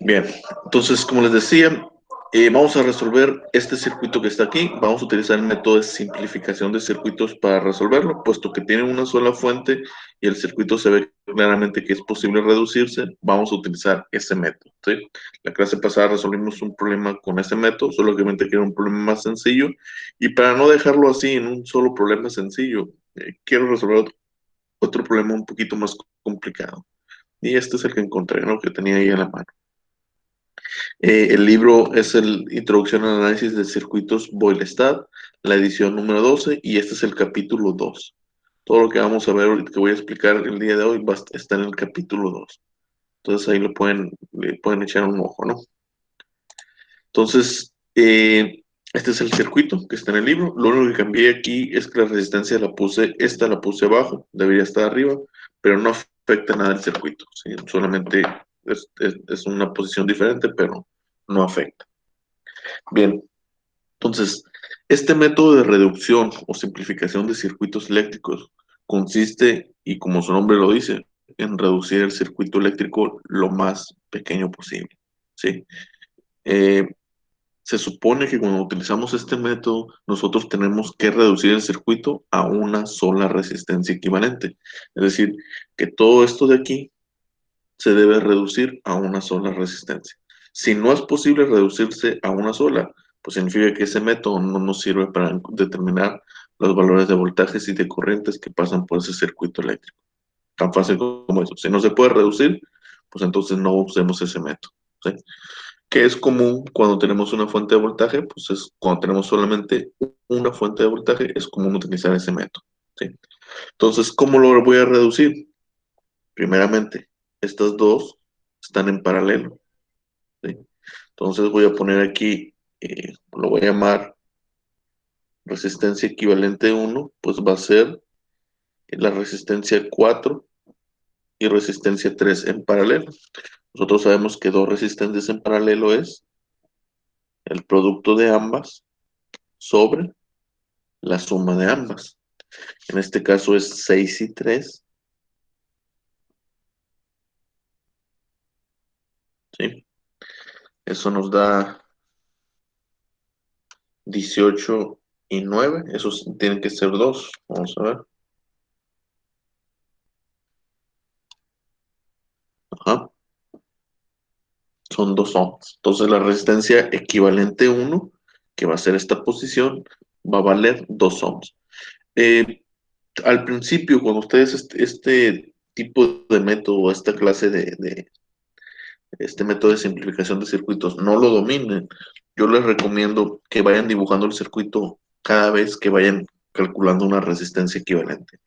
Bien, entonces, como les decía, vamos a resolver este circuito que está aquí. Vamos a utilizar el método de simplificación de circuitos para resolverlo, puesto que tiene una sola fuente y el circuito se ve claramente que es posible reducirse. Vamos a utilizar ese método, ¿sí? La clase pasada resolvimos un problema con ese método, solamente que era un problema más sencillo. Y para no dejarlo así en un solo problema sencillo, quiero resolver otro problema un poquito más complicado. Y este es el que encontré, ¿no? Que tenía ahí a la mano. El libro es el Introducción al Análisis de Circuitos Boyle-Stat, la edición número 12, y este es el capítulo 2. Todo lo que vamos a ver, que voy a explicar el día de hoy, va a estar en el capítulo 2. Entonces ahí le pueden echar un ojo, ¿no? Entonces, este es el circuito que está en el libro. Lo único que cambié aquí es que la resistencia esta la puse abajo, debería estar arriba, pero no afecta nada el circuito, ¿sí? Solamente es una posición diferente, pero no afecta. Bien, entonces, este método de reducción o simplificación de circuitos eléctricos consiste, y como su nombre lo dice, en reducir el circuito eléctrico lo más pequeño posible, ¿sí? Eh, Se supone que cuando utilizamos este método, nosotros tenemos que reducir el circuito a una sola resistencia equivalente. Es decir, que todo esto de aquí se debe reducir a una sola resistencia. Si no es posible reducirse a una sola, pues significa que ese método no nos sirve para determinar los valores de voltajes y de corrientes que pasan por ese circuito eléctrico. Tan fácil como eso. Si no se puede reducir, pues entonces no usemos ese método, ¿sí? Que es común cuando tenemos una fuente de voltaje, pues es cuando tenemos solamente una fuente de voltaje, es común utilizar ese método, ¿sí? Entonces, ¿cómo lo voy a reducir? Primeramente, estas dos están en paralelo, ¿sí? Entonces voy a poner aquí, lo voy a llamar resistencia equivalente 1, pues va a ser la resistencia 4 y resistencia 3 en paralelo. Nosotros sabemos que dos resistencias en paralelo es el producto de ambas sobre la suma de ambas. En este caso es 6 y 3, ¿sí? Eso nos da 18 y 9. Esos tienen que ser 2. Vamos a ver. Ajá. Son 2 ohms. Entonces la resistencia equivalente 1, que va a ser esta posición, va a valer 2 ohms. Eh, Al principio, cuando ustedes este tipo de método, esta clase de este método de simplificación de circuitos no lo dominen, yo les recomiendo que vayan dibujando el circuito cada vez que vayan calculando una resistencia equivalente.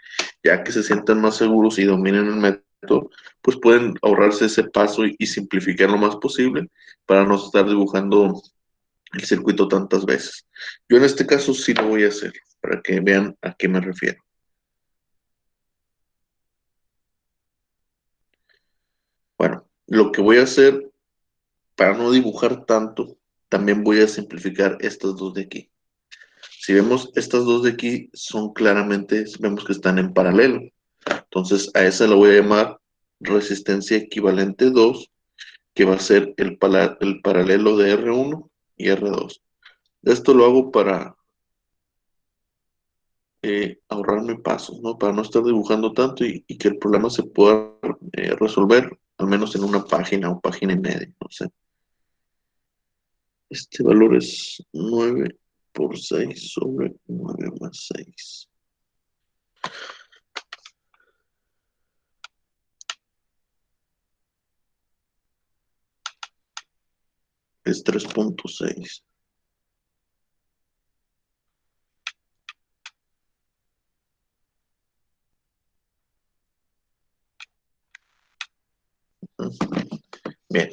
Ya que se sientan más seguros y dominen el método, pues pueden ahorrarse ese paso y simplificar lo más posible para no estar dibujando el circuito tantas veces. Yo en este caso sí lo voy a hacer, para que vean a qué me refiero. Bueno, lo que voy a hacer para no dibujar tanto, también voy a simplificar estas dos de aquí. Si vemos estas dos de aquí, son claramente, vemos que están en paralelo. Entonces a esa la voy a llamar resistencia equivalente 2, que va a ser el paralelo de R1 y R2. Esto lo hago para ahorrarme pasos, ¿no? Para no estar dibujando tanto y que el problema se pueda resolver, al menos en una página o página y media, no sé. Este valor es 9 por 6 sobre 9 más 6. Es 3.6. Bien,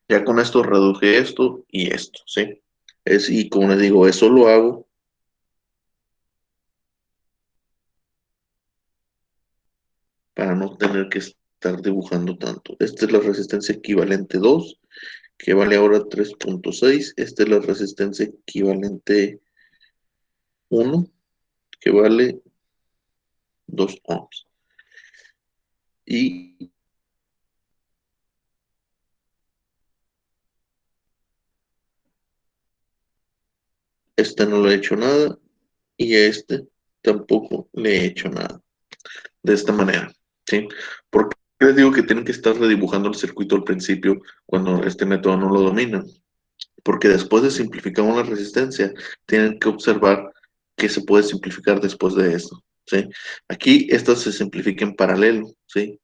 ya con esto reduje esto y esto, ¿sí? Y como les digo, eso lo hago para no tener que estar dibujando tanto. Esta es la resistencia equivalente 2, que vale ahora 3.6. Esta es la resistencia equivalente 1, que vale 2 ohms. Y Este no le he hecho nada y a este tampoco le he hecho nada. De esta manera, ¿sí? ¿Por qué les digo que tienen que estar redibujando el circuito al principio cuando este método no lo dominan? Porque después de simplificar una resistencia, tienen que observar qué se puede simplificar después de esto, ¿sí? Aquí esta se simplifica en paralelo, ¿sí?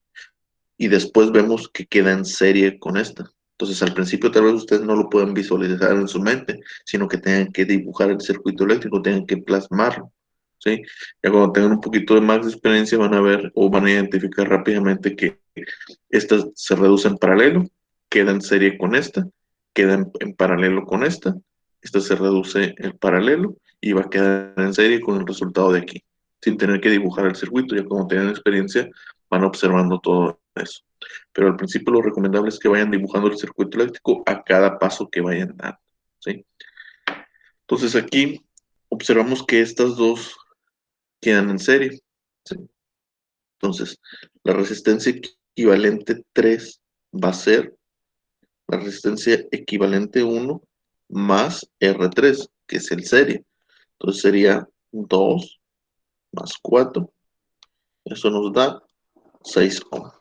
Y después vemos que queda en serie con esta. Entonces, al principio tal vez ustedes no lo puedan visualizar en su mente, sino que tengan que dibujar el circuito eléctrico, tengan que plasmarlo, ¿sí? Ya cuando tengan un poquito de más de experiencia van a ver o van a identificar rápidamente que esta se reduce en paralelo, queda en serie con queda en paralelo con esta se reduce en paralelo y va a quedar en serie con el resultado de aquí, sin tener que dibujar el circuito. Ya como tienen experiencia, van observando todo eso. Pero al principio lo recomendable es que vayan dibujando el circuito eléctrico a cada paso que vayan dando, ¿sí? Entonces aquí observamos que estas dos quedan en serie, ¿sí? Entonces, la resistencia equivalente 3 va a ser la resistencia equivalente 1 más R3, que es el serie. Entonces sería 2 más 4, eso nos da 6 ohms,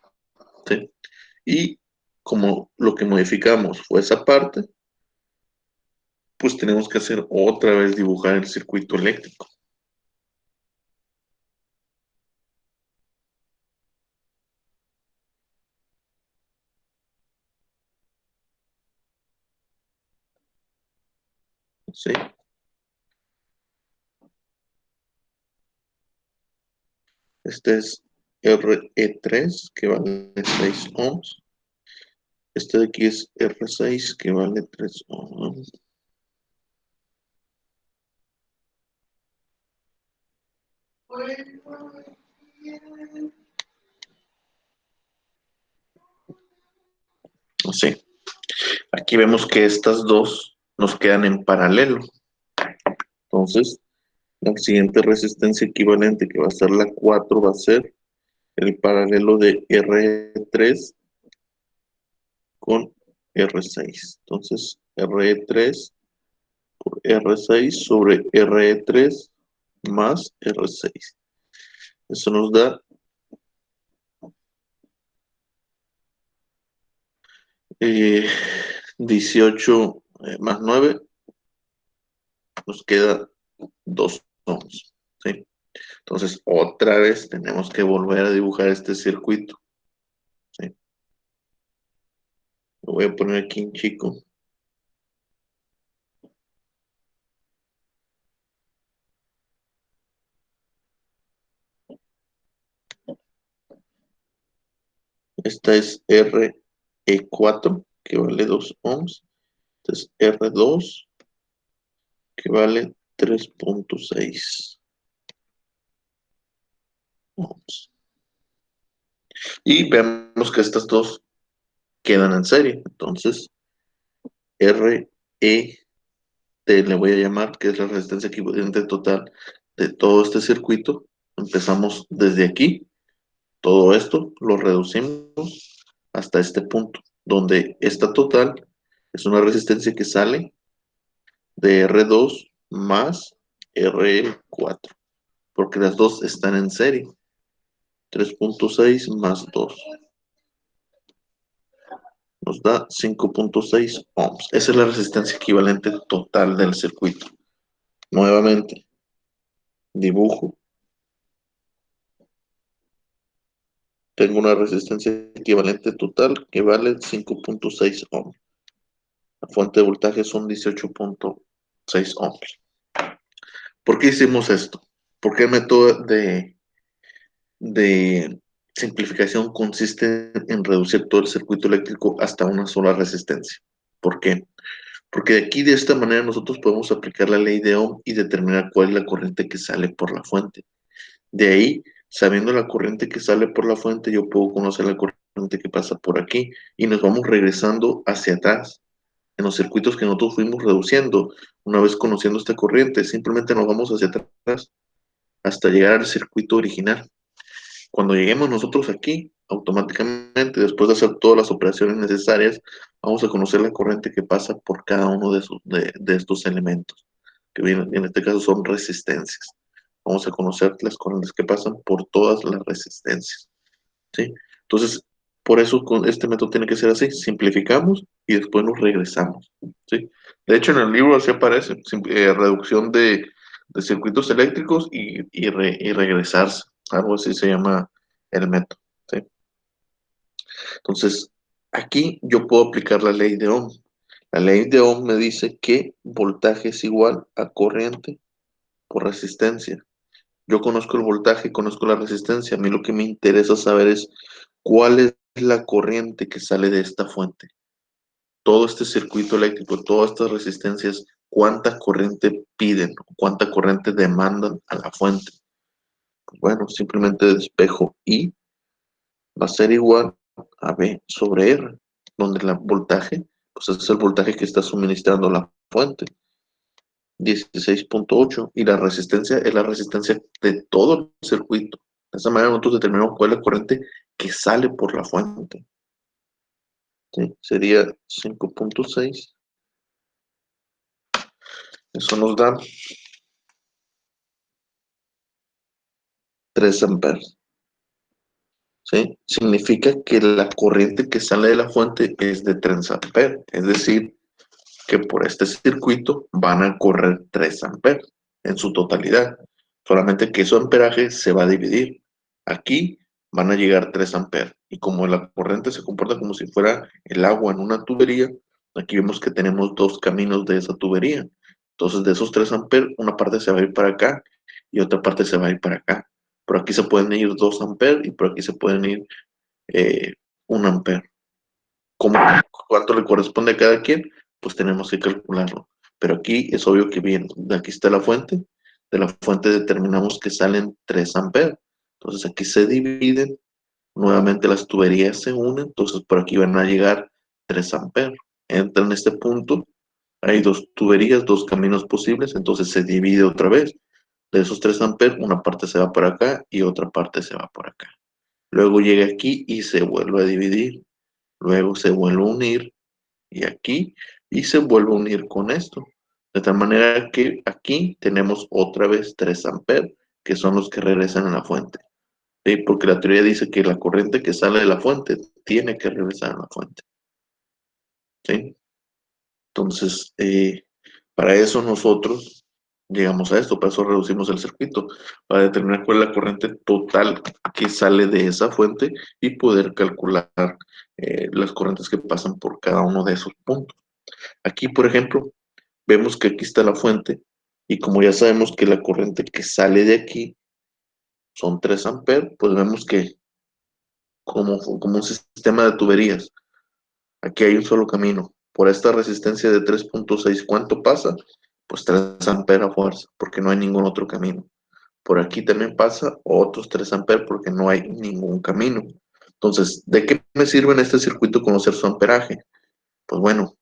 ¿sí? Y como lo que modificamos fue esa parte, pues tenemos que hacer otra vez dibujar el circuito eléctrico. ¿Sí? Este es RE3, que vale 6 ohms. Este de aquí es R6, que vale 3 ohms. Sí. Aquí vemos que estas dos nos quedan en paralelo. Entonces, la siguiente resistencia equivalente, que va a ser la 4, va a ser el paralelo de R3 con R6. Entonces, R3 por R6 sobre R3 más R6. Eso nos da 18 más 9, nos queda 2 ohms, ¿sí? Entonces, otra vez tenemos que volver a dibujar este circuito, ¿sí? Lo voy a poner aquí en chico. Esta es RE4, que vale 2 ohms. Esta es R2, que vale 3.6 ohms. Y vemos que estas dos quedan en serie. Entonces, RE le voy a llamar, que es la resistencia equivalente total de todo este circuito. Empezamos desde aquí, todo esto lo reducimos hasta este punto, donde esta total es una resistencia que sale de R2 más RL4, porque las dos están en serie. 3.6 más 2 nos da 5.6 ohms. Esa es la resistencia equivalente total del circuito. Nuevamente, dibujo. Tengo una resistencia equivalente total que vale 5.6 ohms. La fuente de voltaje son 18.6 ohms. ¿Por qué hicimos esto? ¿Por qué el método de simplificación consiste en reducir todo el circuito eléctrico hasta una sola resistencia? ¿Por qué? Porque de aquí, de esta manera, nosotros podemos aplicar la ley de Ohm y determinar cuál es la corriente que sale por la fuente. De ahí, sabiendo la corriente que sale por la fuente, yo puedo conocer la corriente que pasa por aquí y nos vamos regresando hacia atrás en los circuitos que nosotros fuimos reduciendo. Una vez conociendo esta corriente, simplemente nos vamos hacia atrás hasta llegar al circuito original. Cuando lleguemos nosotros aquí, automáticamente, después de hacer todas las operaciones necesarias, vamos a conocer la corriente que pasa por cada uno de estos elementos. que en este caso son resistencias. Vamos a conocer las corrientes que pasan por todas las resistencias, ¿sí? Entonces, por eso con este método tiene que ser así, simplificamos y después nos regresamos, ¿sí? De hecho, en el libro así aparece, reducción de circuitos eléctricos y regresarse, algo así se llama el método, ¿sí? Entonces, aquí yo puedo aplicar la ley de Ohm. La ley de Ohm me dice que voltaje es igual a corriente por resistencia. Yo conozco el voltaje, conozco la resistencia. A mí lo que me interesa saber es cuál es la corriente que sale de esta fuente. Todo este circuito eléctrico, todas estas resistencias, ¿cuánta corriente piden? ¿Cuánta corriente demandan a la fuente? Pues bueno, simplemente despejo I va a ser igual a V sobre R, donde el voltaje, pues es el voltaje que está suministrando la fuente, 16.8, y la resistencia es la resistencia de todo el circuito. De esa manera nosotros determinamos cuál es la corriente que sale por la fuente. ¿Sí? Sería 5.6. Eso nos da 3 amperes. ¿Sí? Significa que la corriente que sale de la fuente es de 3 amperes. Es decir, que por este circuito van a correr 3 amperes en su totalidad. Solamente que su amperaje se va a dividir. Aquí van a llegar 3 amperes. Y como la corriente se comporta como si fuera el agua en una tubería, aquí vemos que tenemos 2 caminos de esa tubería. Entonces, de esos 3 amperes, una parte se va a ir para acá y otra parte se va a ir para acá. Por aquí se pueden ir 2 amperes y por aquí se pueden ir 1 ampere. Como cuánto le corresponde a cada quien, pues tenemos que calcularlo. Pero aquí es obvio que bien, de aquí está la fuente, de la fuente determinamos que salen 3 amperes. Entonces aquí se dividen, nuevamente las tuberías se unen, entonces por aquí van a llegar 3 amperes. Entra en este punto, hay 2 tuberías, 2 caminos posibles, entonces se divide otra vez. De esos 3 amperes, una parte se va por acá y otra parte se va por acá. Luego llega aquí y se vuelve a dividir. Luego se vuelve a unir y aquí y se vuelve a unir con esto. De tal manera que aquí tenemos otra vez 3 amperes, que son los que regresan a la fuente. ¿Sí? Porque la teoría dice que la corriente que sale de la fuente tiene que regresar a la fuente. ¿Sí? Entonces, para eso nosotros llegamos a esto, para eso reducimos el circuito, para determinar cuál es la corriente total que sale de esa fuente y poder calcular las corrientes que pasan por cada uno de esos puntos. Aquí, por ejemplo, vemos que aquí está la fuente y como ya sabemos que la corriente que sale de aquí son 3 amperes, pues vemos que como un sistema de tuberías, aquí hay un solo camino. Por esta resistencia de 3.6, ¿cuánto pasa? Pues 3 amperes a fuerza, porque no hay ningún otro camino. Por aquí también pasa otros 3 amperes porque no hay ningún camino. Entonces, ¿de qué me sirve en este circuito conocer su amperaje? Pues bueno,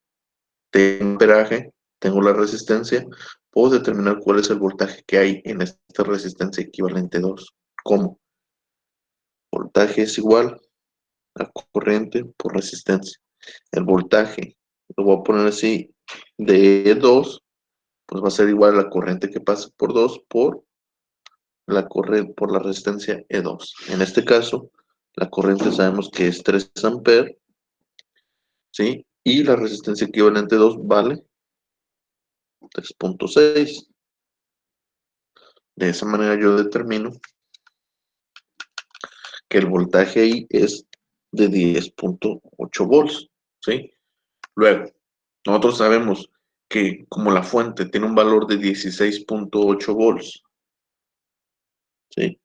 tengo amperaje, tengo la resistencia, puedo determinar cuál es el voltaje que hay en esta resistencia equivalente 2. ¿Cómo? Voltaje es igual a corriente por resistencia. El voltaje, lo voy a poner así, de 2, pues va a ser igual a la corriente que pasa por 2 por la resistencia E2. En este caso, la corriente sabemos que es 3 amperes, ¿sí? Y la resistencia equivalente 2 vale 3.6. De esa manera yo determino que el voltaje ahí es de 10.8 volts, ¿sí? Luego, nosotros sabemos que como la fuente tiene un valor de 16.8 volts, ¿sí?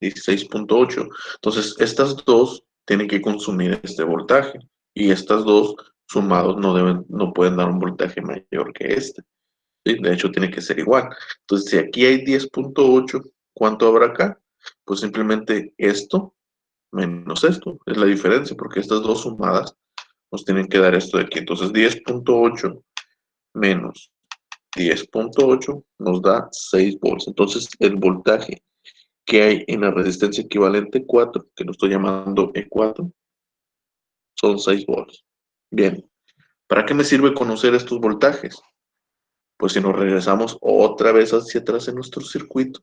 16.8. Entonces, estas dos tienen que consumir este voltaje y estas dos sumados no pueden dar un voltaje mayor que este, ¿sí? De hecho, tiene que ser igual. Entonces, si aquí hay 10.8, ¿cuánto habrá acá? Pues simplemente esto menos esto, es la diferencia, porque estas dos sumadas nos tienen que dar esto de aquí. Entonces 10.8 menos 10.8 nos da 6 volts. Entonces el voltaje que hay en la resistencia equivalente 4, que lo estoy llamando E4, son 6 volts. Bien, ¿para qué me sirve conocer estos voltajes? Pues si nos regresamos otra vez hacia atrás en nuestro circuito,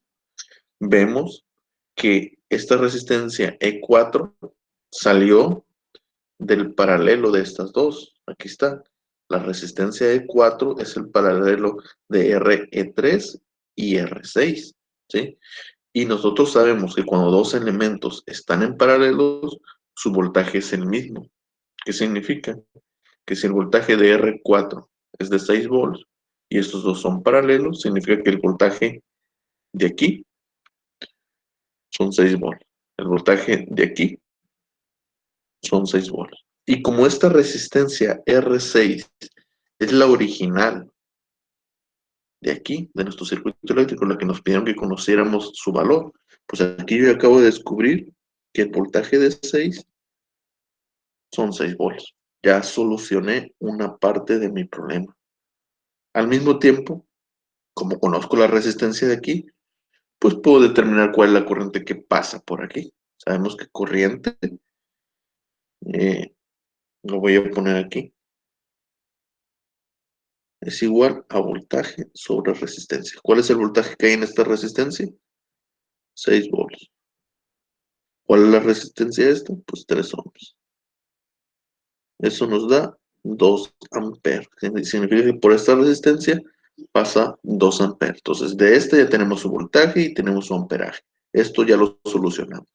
vemos que esta resistencia E4 salió del paralelo de estas dos. Aquí está. La resistencia E4 es el paralelo de RE3 y R6, ¿sí? Y nosotros sabemos que cuando dos elementos están en paralelos, su voltaje es el mismo. ¿Qué significa? Que si el voltaje de R4 es de 6 volts y estos dos son paralelos, significa que el voltaje de aquí son 6 volts. El voltaje de aquí son 6 volts. Y como esta resistencia R6 es la original de aquí, de nuestro circuito eléctrico, la que nos pidieron que conociéramos su valor, pues aquí yo acabo de descubrir que el voltaje de 6 son 6 volts. Ya solucioné una parte de mi problema. Al mismo tiempo, como conozco la resistencia de aquí, pues puedo determinar cuál es la corriente que pasa por aquí. Sabemos que corriente, eh, lo voy a poner aquí, es igual a voltaje sobre resistencia. ¿Cuál es el voltaje que hay en esta resistencia? 6 volts. ¿Cuál es la resistencia de esta? Pues 3 ohms. Eso nos da 2 amperes. Significa que por esta resistencia pasa 2 amperes. Entonces, de este ya tenemos su voltaje y tenemos su amperaje. Esto ya lo solucionamos.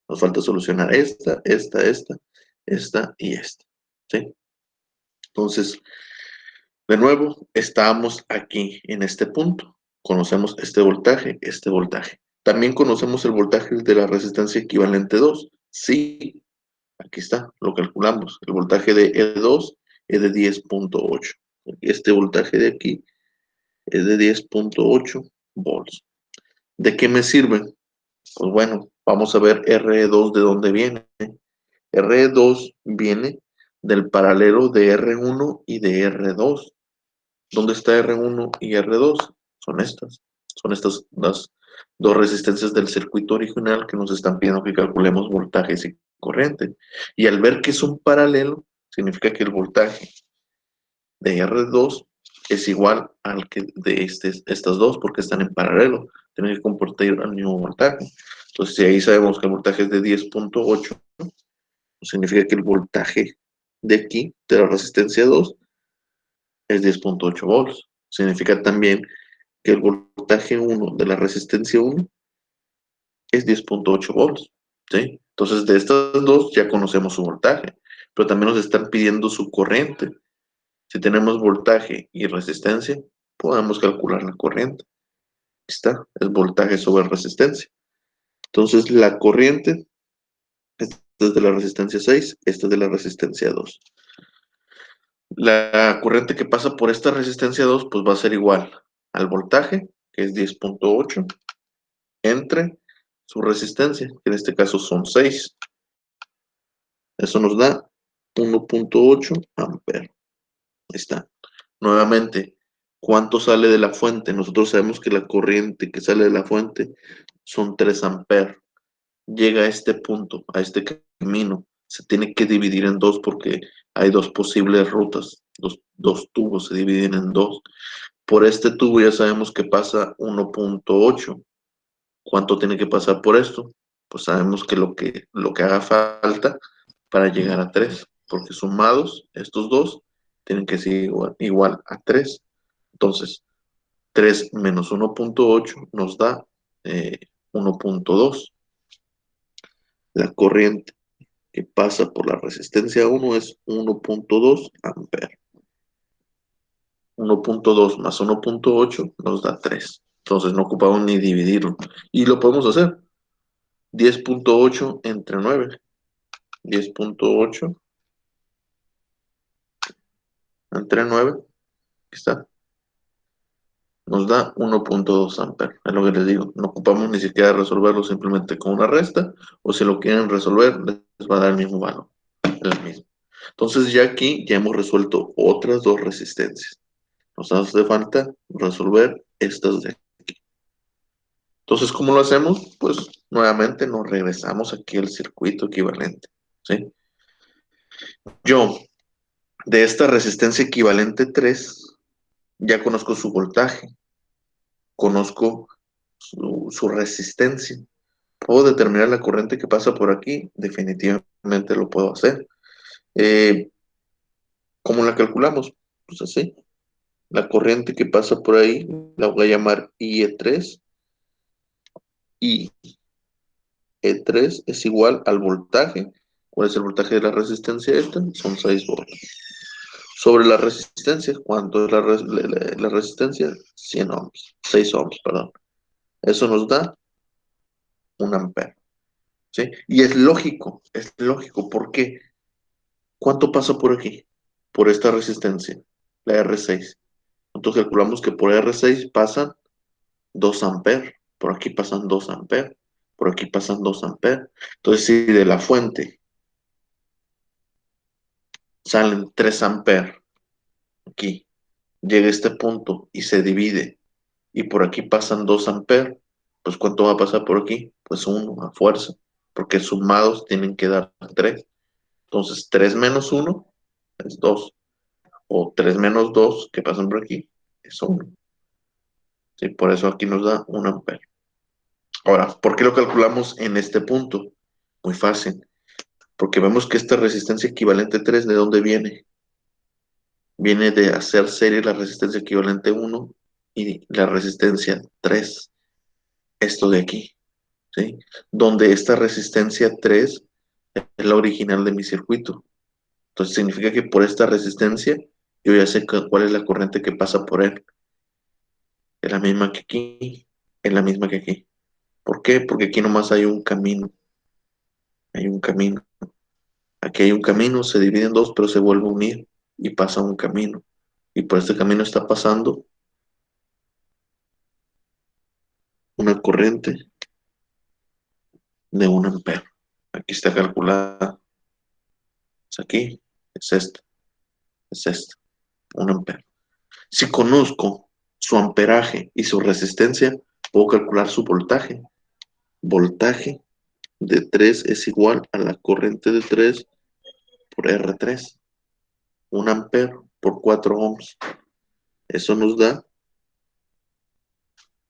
Nos falta solucionar esta y esta. ¿Sí? Entonces, de nuevo, estamos aquí en este punto. Conocemos este voltaje, este voltaje. También conocemos el voltaje de la resistencia equivalente 2. Sí, aquí está, lo calculamos. El voltaje de E2 es de 10.8. Este voltaje de aquí es de 10.8 volts. ¿De qué me sirve? Pues bueno, vamos a ver RE2 de dónde viene. RE2 viene del paralelo de R1 y de R2. ¿Dónde está R1 y R2? Son estas. Son estas las dos resistencias del circuito original que nos están pidiendo que calculemos voltajes y corriente. Y al ver que es un paralelo, significa que el voltaje de R2 es igual al que de estas dos porque están en paralelo. Tienen que comportar el mismo voltaje. Entonces, si ahí sabemos que el voltaje es de 10.8, pues significa que el voltaje de aquí, de la resistencia 2, es 10.8 volts. Significa también que el voltaje 1 de la resistencia 1 es 10.8 volts. ¿Sí? Entonces, de estas dos ya conocemos su voltaje, pero también nos están pidiendo su corriente. Si tenemos voltaje y resistencia, podemos calcular la corriente. Aquí está, es voltaje sobre resistencia. Entonces, la corriente, esta es de la resistencia 6, esta es de la resistencia 2. La corriente que pasa por esta resistencia 2, pues va a ser igual al voltaje, que es 10.8, entre su resistencia, que en este caso son 6. Eso nos da 1.8 amperes. Ahí está. Nuevamente, ¿cuánto sale de la fuente? Nosotros sabemos que la corriente que sale de la fuente son 3 amperes. Llega a este punto, a este camino. Se tiene que dividir en dos porque hay dos posibles rutas. Dos tubos se dividen en dos. Por este tubo ya sabemos que pasa 1.8. ¿Cuánto tiene que pasar por esto? Pues sabemos que lo que haga falta para llegar a 3, porque sumados estos dos tienen que ser igual a 3. Entonces, 3 menos 1.8 nos da 1.2. La corriente que pasa por la resistencia 1 es 1.2 amperes. 1.2 más 1.8 nos da 3. Entonces no ocupamos ni dividirlo. Y lo podemos hacer. 10.8 entre 9. 10.8 entre 9. Aquí está. Nos da 1.2 amperes. Es lo que les digo. No ocupamos ni siquiera resolverlo simplemente con una resta. O si lo quieren resolver, les va a dar el mismo valor. El mismo. Entonces ya aquí ya hemos resuelto otras dos resistencias. Nos hace falta resolver estas de aquí. Entonces, ¿cómo lo hacemos? Pues nuevamente nos regresamos aquí al circuito equivalente. ¿Sí? Yo, de esta resistencia equivalente 3 ya conozco su voltaje, conozco su resistencia. ¿Puedo determinar la corriente que pasa por aquí? Definitivamente lo puedo hacer. Eh, ¿Cómo la calculamos? Pues así. La corriente que pasa por ahí la voy a llamar IE3 y E3 es igual al voltaje. ¿Cuál es el voltaje de la resistencia esta? Son 6 volts. Sobre la resistencia, ¿cuánto es la resistencia? 100 ohms, 6 ohms, perdón. Eso nos da 1 ampere, ¿sí? Y es lógico, ¿por qué? ¿Cuánto pasa por aquí? Por esta resistencia, la R6. Entonces calculamos que por R6 pasan 2 amperes, por aquí pasan 2 amperes, por aquí pasan 2 amperes. Entonces, si de la fuente salen 3 amperes, aquí llega a este punto y se divide, y por aquí pasan 2 amperes, pues ¿cuánto va a pasar por aquí? Pues 1 a fuerza, porque sumados tienen que dar 3. Entonces, 3 menos 1 es 2, o 3 menos 2 que pasan por aquí es 1. ¿Sí? Por eso aquí nos da 1 ampere. Ahora, ¿por qué lo calculamos en este punto? Muy fácil, porque vemos que esta resistencia equivalente 3, ¿de dónde viene? Viene de hacer serie la resistencia equivalente 1 y la resistencia 3, esto de aquí, ¿sí? Donde esta resistencia 3 es la original de mi circuito. Entonces significa que por esta resistencia yo ya sé cuál es la corriente que pasa por él. Es la misma que aquí, es la misma que aquí. ¿Por qué? Porque aquí nomás hay un camino, hay un camino. Aquí hay un camino, se divide en dos, pero se vuelve a unir y pasa un camino. Y por este camino está pasando una corriente de 1 ampere. Aquí está calculada. Es aquí, es esta, 1 ampere. Si conozco su amperaje y su resistencia, puedo calcular su voltaje. Voltaje de 3 es igual a la corriente de 3 por R3. 1 ampere por 4 ohms. Eso nos da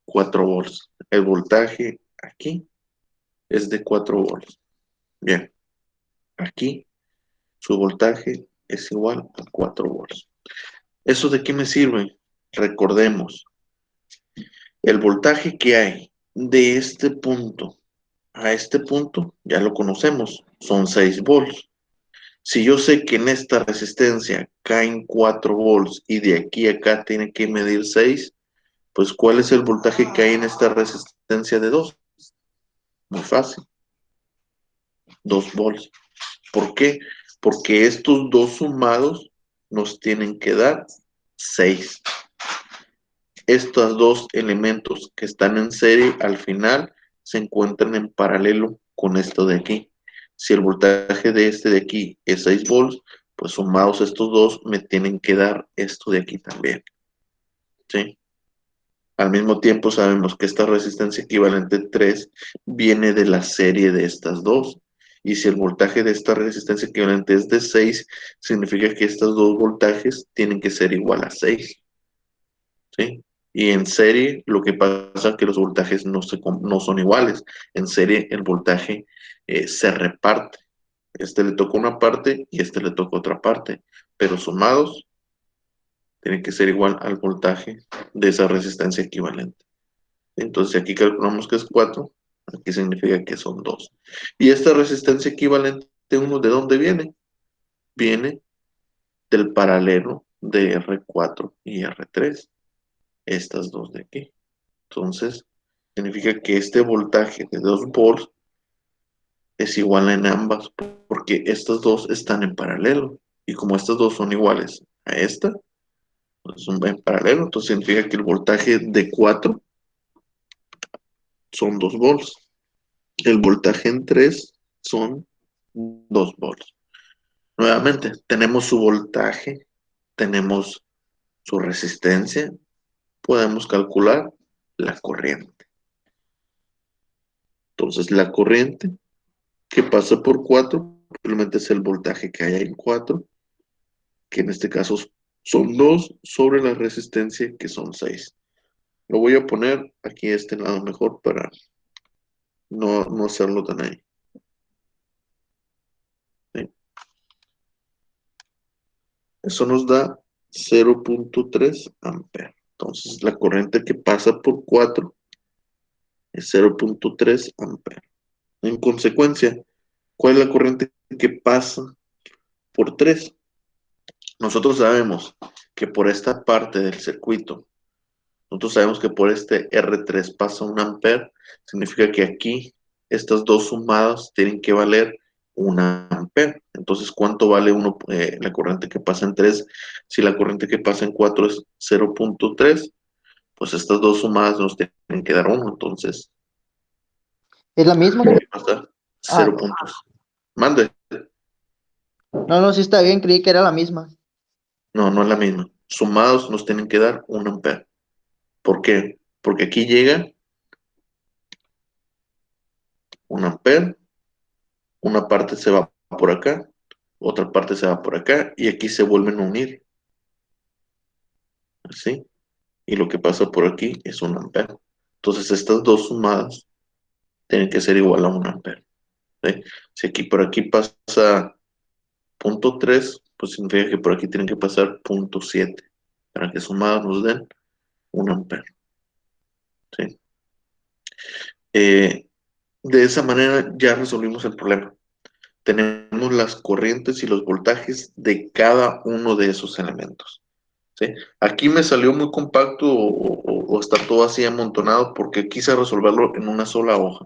4 volts. El voltaje aquí es de 4 volts. Bien, aquí su voltaje es igual a 4 volts. ¿Eso de qué me sirve? Recordemos, el voltaje que hay de este punto a este punto, ya lo conocemos, son 6 volts. Si yo sé que en esta resistencia caen 4 volts y de aquí a acá tiene que medir 6, pues ¿cuál es el voltaje que hay en esta resistencia de 2? Muy fácil, 2 volts. ¿Por qué? Porque estos dos sumados nos tienen que dar 6. Estos dos elementos que están en serie al final se encuentran en paralelo con esto de aquí. Si el voltaje de este de aquí es 6 volts, pues sumados estos dos me tienen que dar esto de aquí también. ¿Sí? Al mismo tiempo sabemos que esta resistencia equivalente 3 viene de la serie de estas dos. Y si el voltaje de esta resistencia equivalente es de 6, significa que estos dos voltajes tienen que ser igual a 6. ¿Sí? Y en serie lo que pasa es que los voltajes no son iguales. En serie el voltaje se reparte. Este le toca una parte y este le toca otra parte. Pero sumados tienen que ser igual al voltaje de esa resistencia equivalente. Entonces aquí calculamos que es 4, aquí significa que son 2. Y esta resistencia equivalente 1, ¿de dónde viene? Viene del paralelo de R4 y R3, estas dos de aquí. Entonces, significa que este voltaje de 2 volts es igual en ambas, porque estas dos están en paralelo. Y como estas dos son iguales a esta, pues son en paralelo, entonces significa que el voltaje de 4 son 2 volts. El voltaje en 3 son 2 volts. Nuevamente, tenemos su voltaje, tenemos su resistencia, podemos calcular la corriente. Entonces, la corriente que pasa por 4 simplemente es el voltaje que hay en 4, que en este caso Son 2 sobre la resistencia que son 6. Lo voy a poner aquí a este lado mejor para no hacerlo tan ahí. ¿Sí? Eso nos da 0.3 amperes. Entonces la corriente que pasa por 4 es 0.3 amperes. En consecuencia, ¿cuál es la corriente que pasa por 3? Nosotros sabemos que por esta parte del circuito, nosotros sabemos que por este R3 pasa 1 ampere, significa que aquí estas dos sumadas tienen que valer 1 ampere. Entonces, ¿cuánto vale la corriente que pasa en 3? Si la corriente que pasa en 4 es 0.3, pues estas dos sumadas nos tienen que dar 1. Entonces, ¿Es la misma? ¿qué pasa? Ah, 0 puntos. Mande. no, no, sí está bien, creí que era la misma. No, no es la misma. Sumados nos tienen que dar 1 ampere. ¿Por qué? Porque aquí llega 1 ampere, una parte se va por acá, otra parte se va por acá y aquí se vuelven a unir, ¿así? Y lo que pasa por aquí es 1 ampere. Entonces estas dos sumadas tienen que ser igual a 1 ampere, ¿sí? Si aquí por aquí pasa 0.3, pues significa que por aquí tienen que pasar 0.7 para que sumadas nos den 1 ampere, ¿sí? Eh, de esa manera ya resolvimos el problema. Tenemos las corrientes y los voltajes de cada uno de esos elementos. ¿Sí? Aquí me salió muy compacto o está todo así amontonado porque quise resolverlo en una sola hoja,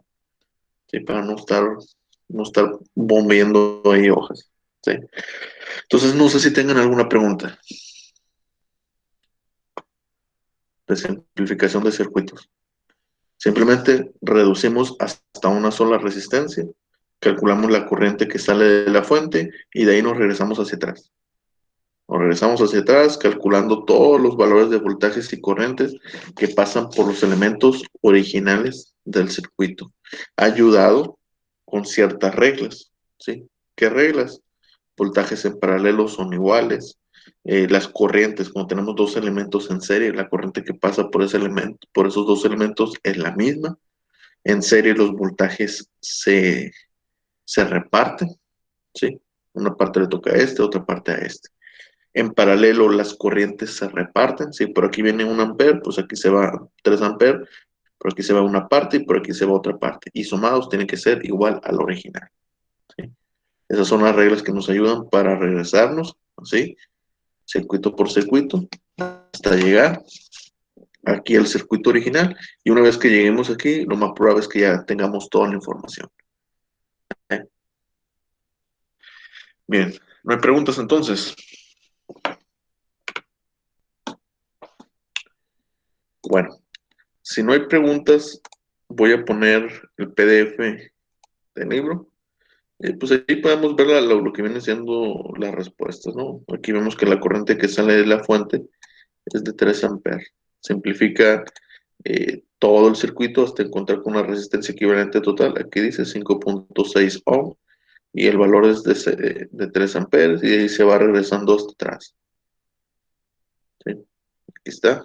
¿sí? Para no estar bombeando ahí hojas. ¿Sí? Entonces no sé si tengan alguna pregunta de simplificación de circuitos. Simplemente reducimos hasta una sola resistencia, calculamos la corriente que sale de la fuente y de ahí nos regresamos hacia atrás. Nos regresamos hacia atrás calculando todos los valores de voltajes y corrientes que pasan por los elementos originales del circuito, ayudado con ciertas reglas, ¿sí? ¿Qué reglas? Voltajes en paralelo son iguales. Las corrientes, cuando tenemos dos elementos en serie, la corriente que pasa por ese elemento, por esos dos elementos es la misma. En serie los voltajes se reparten, ¿sí? Una parte le toca a este, otra parte a este. En paralelo las corrientes se reparten. Si por aquí viene 1 ampere, pues aquí se va 3 amperes, por aquí se va una parte y por aquí se va otra parte. Y sumados tienen que ser igual al original. ¿Sí? Esas son las reglas que nos ayudan para regresarnos, ¿sí? Circuito por circuito, hasta llegar aquí al circuito original. Y una vez que lleguemos aquí, lo más probable es que ya tengamos toda la información. ¿Eh? Bien, ¿no hay preguntas entonces? Bueno, si no hay preguntas, voy a poner el PDF del libro. Pues ahí podemos ver lo que vienen siendo las respuestas, ¿no? Aquí vemos que la corriente que sale de la fuente es de 3 amperes. Simplifica todo el circuito hasta encontrar con una resistencia equivalente total. Aquí dice 5.6 ohm y el valor es de 3 amperes y ahí se va regresando hasta atrás. ¿Sí? Aquí está.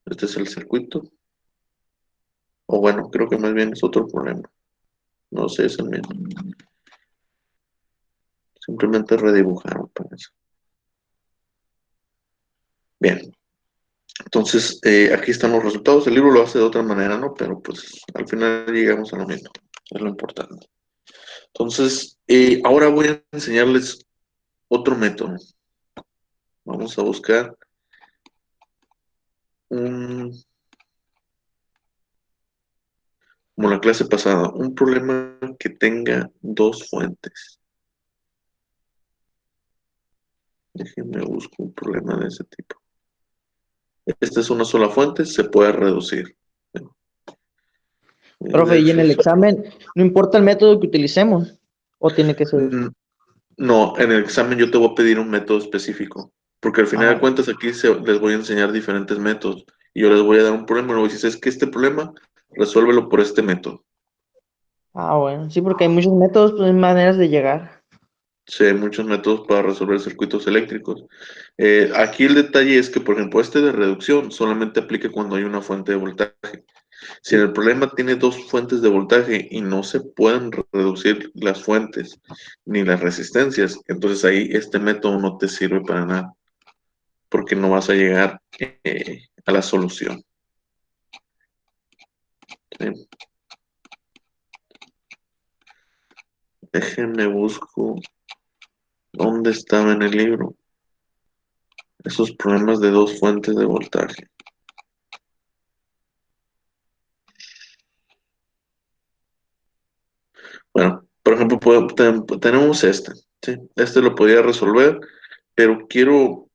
Este es el circuito. O bueno, creo que más bien es otro problema. No sé, es el mismo. Simplemente redibujaron para eso. Bien. Entonces, aquí están los resultados. El libro lo hace de otra manera, ¿no? Pero pues al final llegamos a lo mismo. Es lo importante. Entonces, ahora voy a enseñarles otro método. Vamos a buscar como la clase pasada, un problema que tenga dos fuentes. Déjenme buscar un problema de ese tipo. Esta es una sola fuente, se puede reducir. Profe, y en el Déjenme- examen, no importa el método que utilicemos, o tiene que ser. Mm, No, en el examen yo te voy a pedir un método específico, porque al final de Ah, cuentas aquí les voy a enseñar diferentes métodos y yo les voy a dar un problema y me voy a decir, es que este problema, resuélvelo por este método. bueno, sí, porque hay muchos métodos, pues, maneras de llegar. Sí, hay muchos métodos para resolver circuitos eléctricos. Aquí el detalle es que, por ejemplo, este de reducción solamente aplica cuando hay una fuente de voltaje. Si el problema tiene dos fuentes de voltaje y no se pueden reducir las fuentes ni las resistencias, entonces ahí este método no te sirve para nada, porque no vas a llegar a la solución. ¿Sí? Déjenme busco dónde estaba en el libro esos problemas de dos fuentes de voltaje. Bueno, por ejemplo, tenemos este, ¿sí? Este lo podía resolver, pero quiero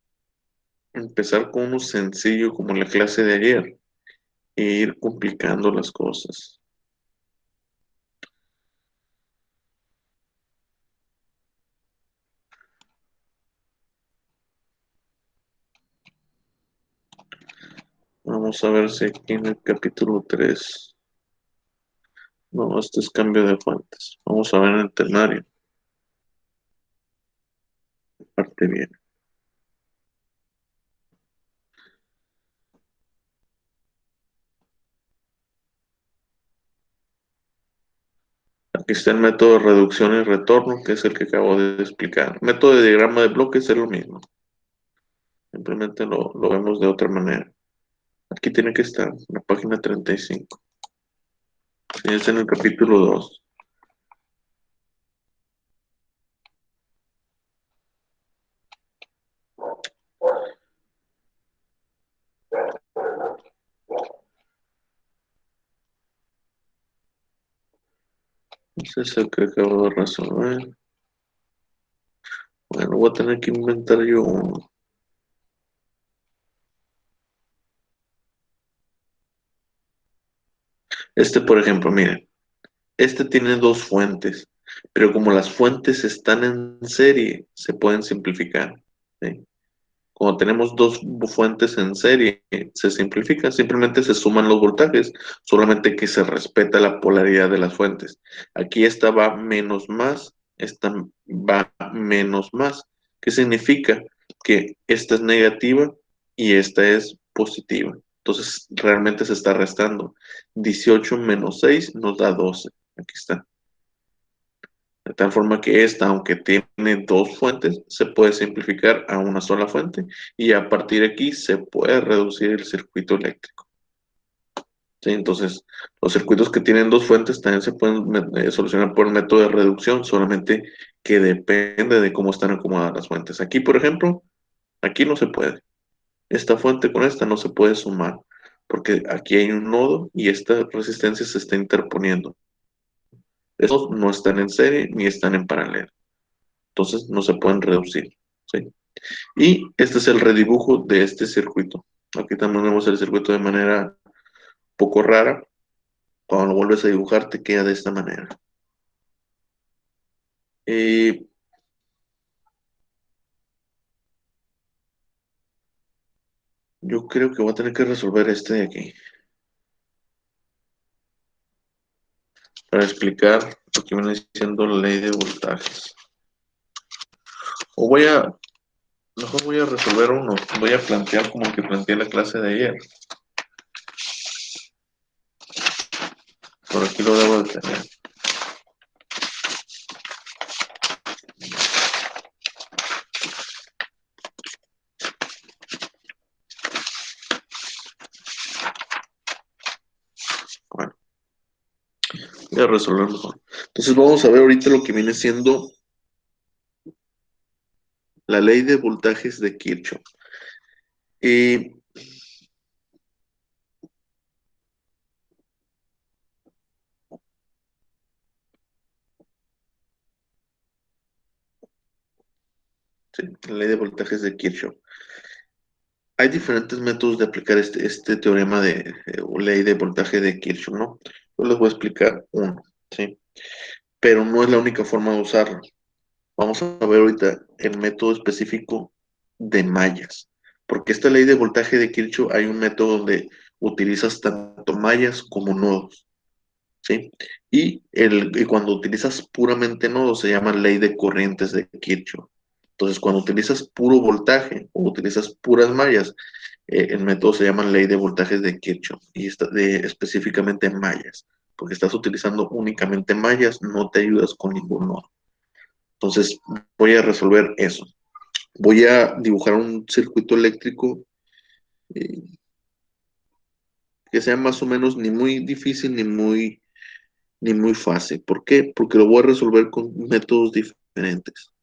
empezar con uno sencillo como la clase de ayer e ir complicando las cosas. Vamos a ver si aquí en el capítulo 3. No, este es cambio de fuentes. Vamos a ver en el ternario. Parte bien. Aquí está el método de reducción y retorno, que es el que acabo de explicar. El método de diagrama de bloques es lo mismo. Simplemente lo vemos de otra manera. Aquí tiene que estar, en la página 35. Sí, es en el capítulo 2. Ese es el que acabo de resolver. Bueno, voy a tener que inventar yo uno. Este, por ejemplo, miren, este tiene dos fuentes, pero como las fuentes están en serie, se pueden simplificar. ¿Sí? Como tenemos dos fuentes en serie, se simplifica, simplemente se suman los voltajes, solamente que se respeta la polaridad de las fuentes. Aquí esta va menos más, esta va menos más. ¿Qué significa? Que esta es negativa y esta es positiva. Entonces realmente se está restando. 18 menos 6 nos da 12. Aquí está. De tal forma que esta, aunque tiene dos fuentes, se puede simplificar a una sola fuente y a partir de aquí se puede reducir el circuito eléctrico. ¿Sí? Entonces, los circuitos que tienen dos fuentes también se pueden solucionar por el método de reducción, solamente que depende de cómo están acomodadas las fuentes. Aquí, por ejemplo, aquí no se puede. Esta fuente con esta no se puede sumar, porque aquí hay un nodo y esta resistencia se está interponiendo. Estos no están en serie ni están en paralelo. Entonces no se pueden reducir. ¿Sí? Y este es el redibujo de este circuito. Aquí también vemos el circuito de manera poco rara. Cuando lo vuelves a dibujar te queda de esta manera. Y yo creo que voy a tener que resolver este de aquí para explicar lo que viene diciendo la ley de voltajes. O mejor voy a resolver uno. Voy a plantear como el que planteé en la clase de ayer. Por aquí lo debo de tener. Bueno, voy a resolver mejor. Entonces vamos a ver ahorita lo que viene siendo la ley de voltajes de Kirchhoff. Y sí, la ley de voltajes de Kirchhoff. Hay diferentes métodos de aplicar este teorema de ley de voltaje de Kirchhoff, ¿no? Yo les voy a explicar uno, ¿sí? Pero no es la única forma de usarlo. Vamos a ver ahorita el método específico de mallas. Porque esta ley de voltaje de Kirchhoff hay un método donde utilizas tanto mallas como nodos. ¿sí? Y cuando utilizas puramente nodos se llama ley de corrientes de Kirchhoff. Entonces, cuando utilizas puro voltaje o utilizas puras mallas, el método se llama ley de voltajes de Kirchhoff y específicamente mallas, porque estás utilizando únicamente mallas, no te ayudas con ningún nodo. Entonces, voy a resolver eso. Voy a dibujar un circuito eléctrico eh, que sea más o menos ni muy difícil ni muy fácil. ¿Por qué? Porque lo voy a resolver con métodos diferentes.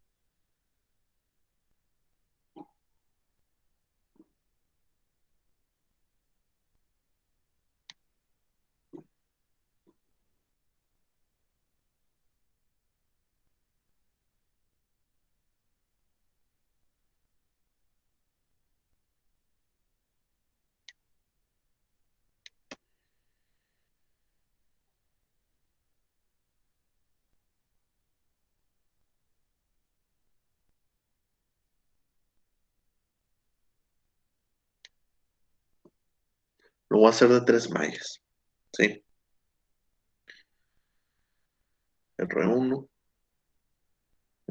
Lo voy a hacer de tres mallas. ¿Sí? R1,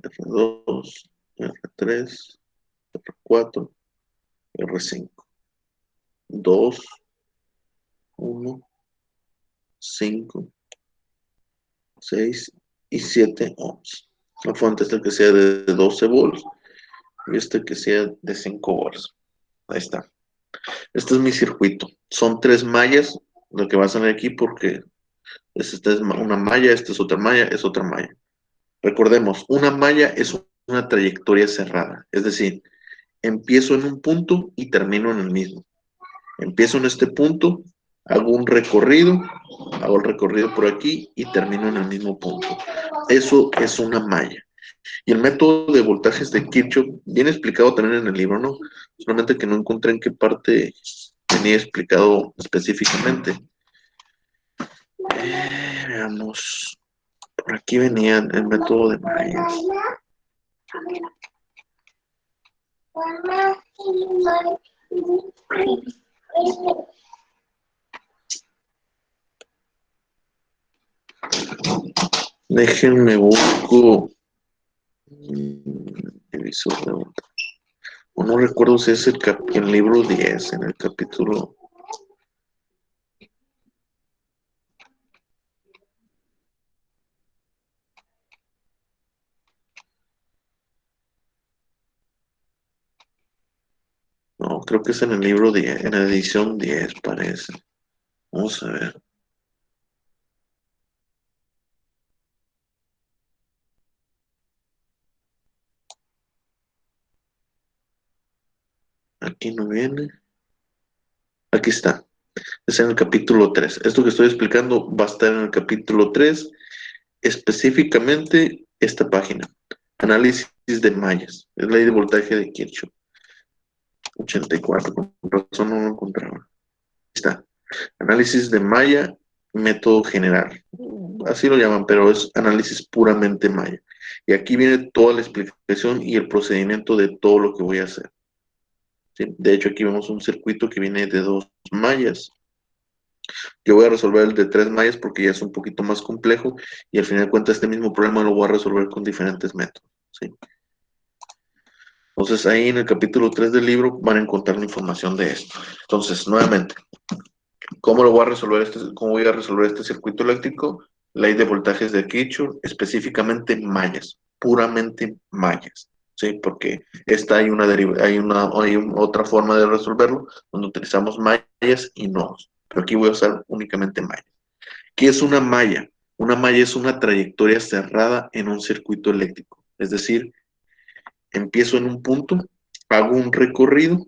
R2, R3, R4, R5. 2, 1, 5, 6 y 7 ohms. La fuente esta que sea de 12 volts y este que sea de 5 volts. Ahí está. Este es mi circuito. Son tres mallas lo que va a salir aquí porque esta es una malla, esta es otra malla. Recordemos, una malla es una trayectoria cerrada. Es decir, empiezo en un punto y termino en el mismo. Empiezo en este punto, hago el recorrido por aquí y termino en el mismo punto. Eso es una malla. Y el método de voltajes de Kirchhoff, viene explicado también en el libro, ¿no? Solamente que no encontré en qué parte venía explicado específicamente. Veamos. Por aquí venía el método de mallas. Déjenme busco divisor de voltaje. No recuerdo si es el libro 10, en el capítulo. No, creo que es en el libro 10, en la edición 10 parece. Vamos a ver. Aquí no viene. Aquí está. Es en el capítulo 3. Esto que estoy explicando va a estar en el capítulo 3, específicamente esta página. Análisis de mallas. Es ley de voltaje de Kirchhoff. 84. Con razón no lo encontraba. Ahí está. Análisis de malla, método general. Así lo llaman, pero es análisis puramente malla. Y aquí viene toda la explicación y el procedimiento de todo lo que voy a hacer. ¿Sí? De hecho, aquí vemos un circuito que viene de dos mallas. Yo voy a resolver el de tres mallas porque ya es un poquito más complejo y al final de cuentas este mismo problema lo voy a resolver con diferentes métodos. ¿Sí? Entonces ahí en el capítulo 3 del libro van a encontrar la información de esto. Entonces, nuevamente, ¿cómo voy a resolver este circuito eléctrico? Ley de voltajes de Kirchhoff, específicamente mallas, puramente mallas. ¿Sí? Porque hay otra forma de resolverlo donde utilizamos mallas y nodos. Pero aquí voy a usar únicamente mallas. ¿Qué es una malla? Una malla es una trayectoria cerrada en un circuito eléctrico. Es decir, empiezo en un punto, hago un recorrido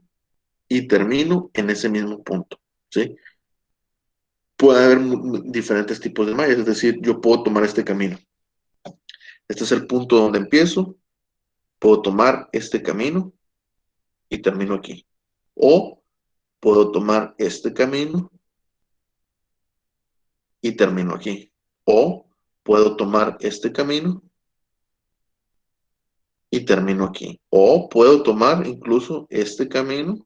y termino en ese mismo punto. ¿Sí? Puede haber diferentes tipos de mallas, es decir, yo puedo tomar este camino. Este es el punto donde empiezo, puedo tomar este camino y termino aquí. O puedo tomar este camino y termino aquí. O puedo tomar este camino y termino aquí. O puedo tomar incluso este camino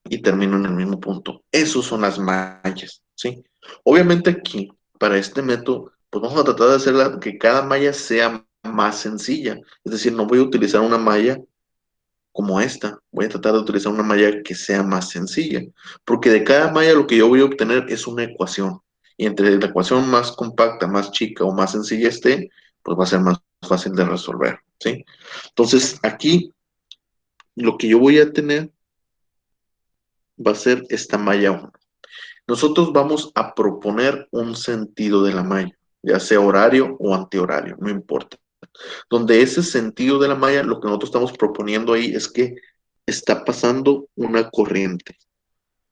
y termino en el mismo punto. Esos son las mallas. ¿sí? Obviamente aquí, para este método, pues vamos a tratar de hacerla que cada malla sea más sencilla. Es decir, no voy a utilizar una malla como esta. Voy a tratar de utilizar una malla que sea más sencilla, porque de cada malla lo que yo voy a obtener es una ecuación. Y entre la ecuación más compacta, más chica o más sencilla esté, pues va a ser más fácil de resolver, ¿sí? Entonces, aquí lo que yo voy a tener va a ser esta malla 1. Nosotros vamos a proponer un sentido de la malla, ya sea horario o antihorario, no importa. Donde ese sentido de la malla, lo que nosotros estamos proponiendo ahí es que está pasando una corriente.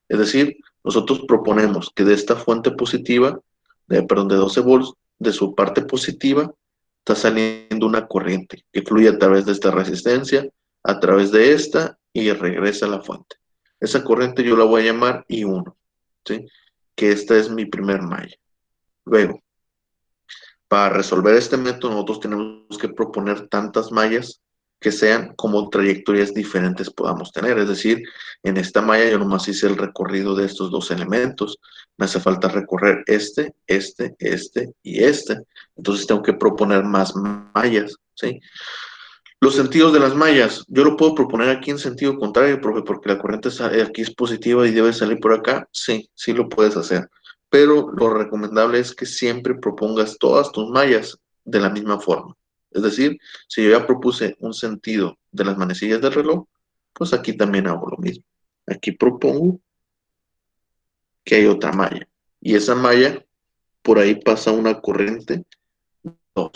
Es decir, nosotros proponemos que de esta fuente positiva, perdón, de 12 volts, de su parte positiva, está saliendo una corriente que fluye a través de esta resistencia, a través de esta y regresa a la fuente. Esa corriente yo la voy a llamar I1, ¿sí? Que esta es mi primer malla. Luego, para resolver este método, nosotros tenemos que proponer tantas mallas que sean como trayectorias diferentes podamos tener. Es decir, en esta malla yo nomás hice el recorrido de estos dos elementos. Me hace falta recorrer este y este. Entonces tengo que proponer más mallas, ¿sí? Los sentidos de las mallas, yo lo puedo proponer aquí en sentido contrario, profe, porque la corriente aquí es positiva y debe salir por acá. Sí, sí lo puedes hacer. Pero lo recomendable es que siempre propongas todas tus mallas de la misma forma. Es decir, si yo ya propuse un sentido de las manecillas del reloj, pues aquí también hago lo mismo. Aquí propongo que hay otra malla. Y esa malla, por ahí pasa una corriente 2,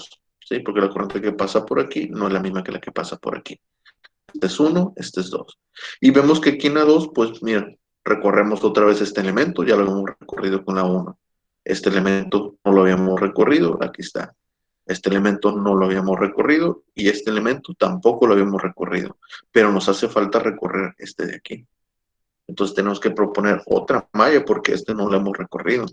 ¿sí? Porque la corriente que pasa por aquí no es la misma que la que pasa por aquí. Este es 1, este es 2. Y vemos que aquí en la 2, pues mira, recorremos otra vez este elemento, ya lo hemos recorrido con la 1. Este elemento no lo habíamos recorrido, aquí está. Este elemento no lo habíamos recorrido y este elemento tampoco lo habíamos recorrido, pero nos hace falta recorrer este de aquí. Entonces tenemos que proponer otra malla porque este no lo hemos recorrido.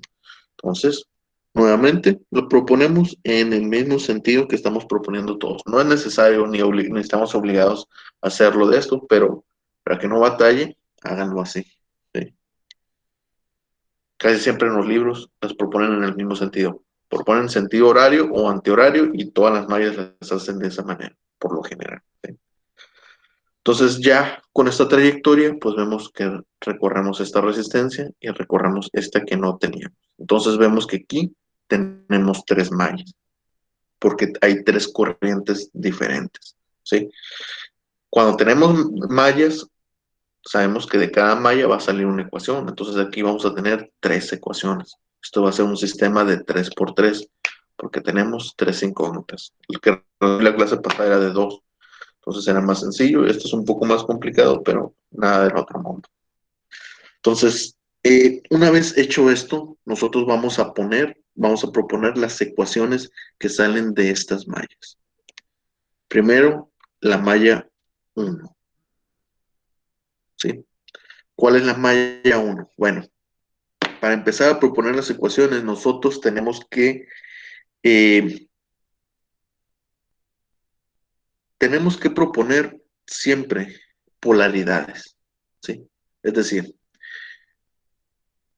Entonces, nuevamente, lo proponemos en el mismo sentido que estamos proponiendo todos. No es necesario ni estamos obligados a hacerlo de esto, pero para que no batalle, háganlo así, ¿sí? Casi siempre en los libros las proponen en el mismo sentido. Proponen sentido horario o antihorario y todas las mallas las hacen de esa manera, por lo general, ¿sí? Entonces ya con esta trayectoria, pues vemos que recorremos esta resistencia y recorremos esta que no teníamos. Entonces vemos que aquí tenemos tres mallas, porque hay tres corrientes diferentes, ¿sí? Cuando tenemos mallas, sabemos que de cada malla va a salir una ecuación. Entonces aquí vamos a tener tres ecuaciones. Esto va a ser un sistema de 3 por 3, porque tenemos tres incógnitas. El que la clase pasada era de 2. Entonces era más sencillo. Esto es un poco más complicado, pero nada del otro mundo. Entonces, una vez hecho esto, nosotros vamos a proponer las ecuaciones que salen de estas mallas. Primero, la malla 1, ¿sí? ¿Cuál es la malla 1? Bueno, para empezar a proponer las ecuaciones, nosotros eh, tenemos que proponer siempre polaridades, ¿sí? Es decir,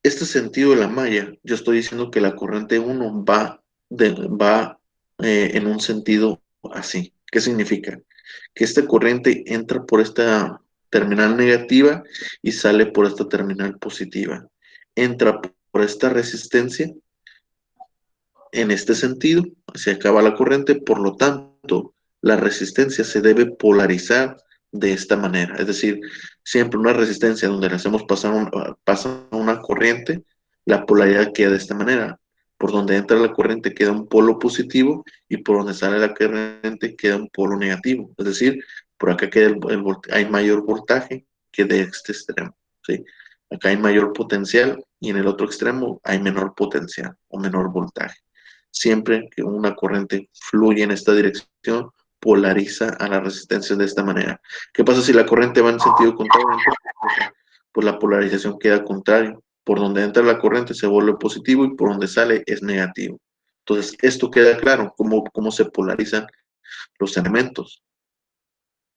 este sentido de la malla, yo estoy diciendo que la corriente 1 va en un sentido así. ¿Qué significa? Que esta corriente entra por esta terminal negativa y sale por esta terminal positiva. Entra por esta resistencia en este sentido, se acaba la corriente, por lo tanto, la resistencia se debe polarizar de esta manera. Es decir, siempre una resistencia donde le hacemos pasar una corriente, la polaridad queda de esta manera. Por donde entra la corriente queda un polo positivo y por donde sale la corriente queda un polo negativo. Es decir, por acá queda hay mayor voltaje que de este extremo, ¿sí? Acá hay mayor potencial y en el otro extremo hay menor potencial o menor voltaje. Siempre que una corriente fluye en esta dirección, polariza a la resistencia de esta manera. ¿Qué pasa si la corriente va en sentido contrario? Pues la polarización queda contrario. Por donde entra la corriente se vuelve positivo y por donde sale es negativo. Entonces, esto queda claro, cómo se polarizan los elementos.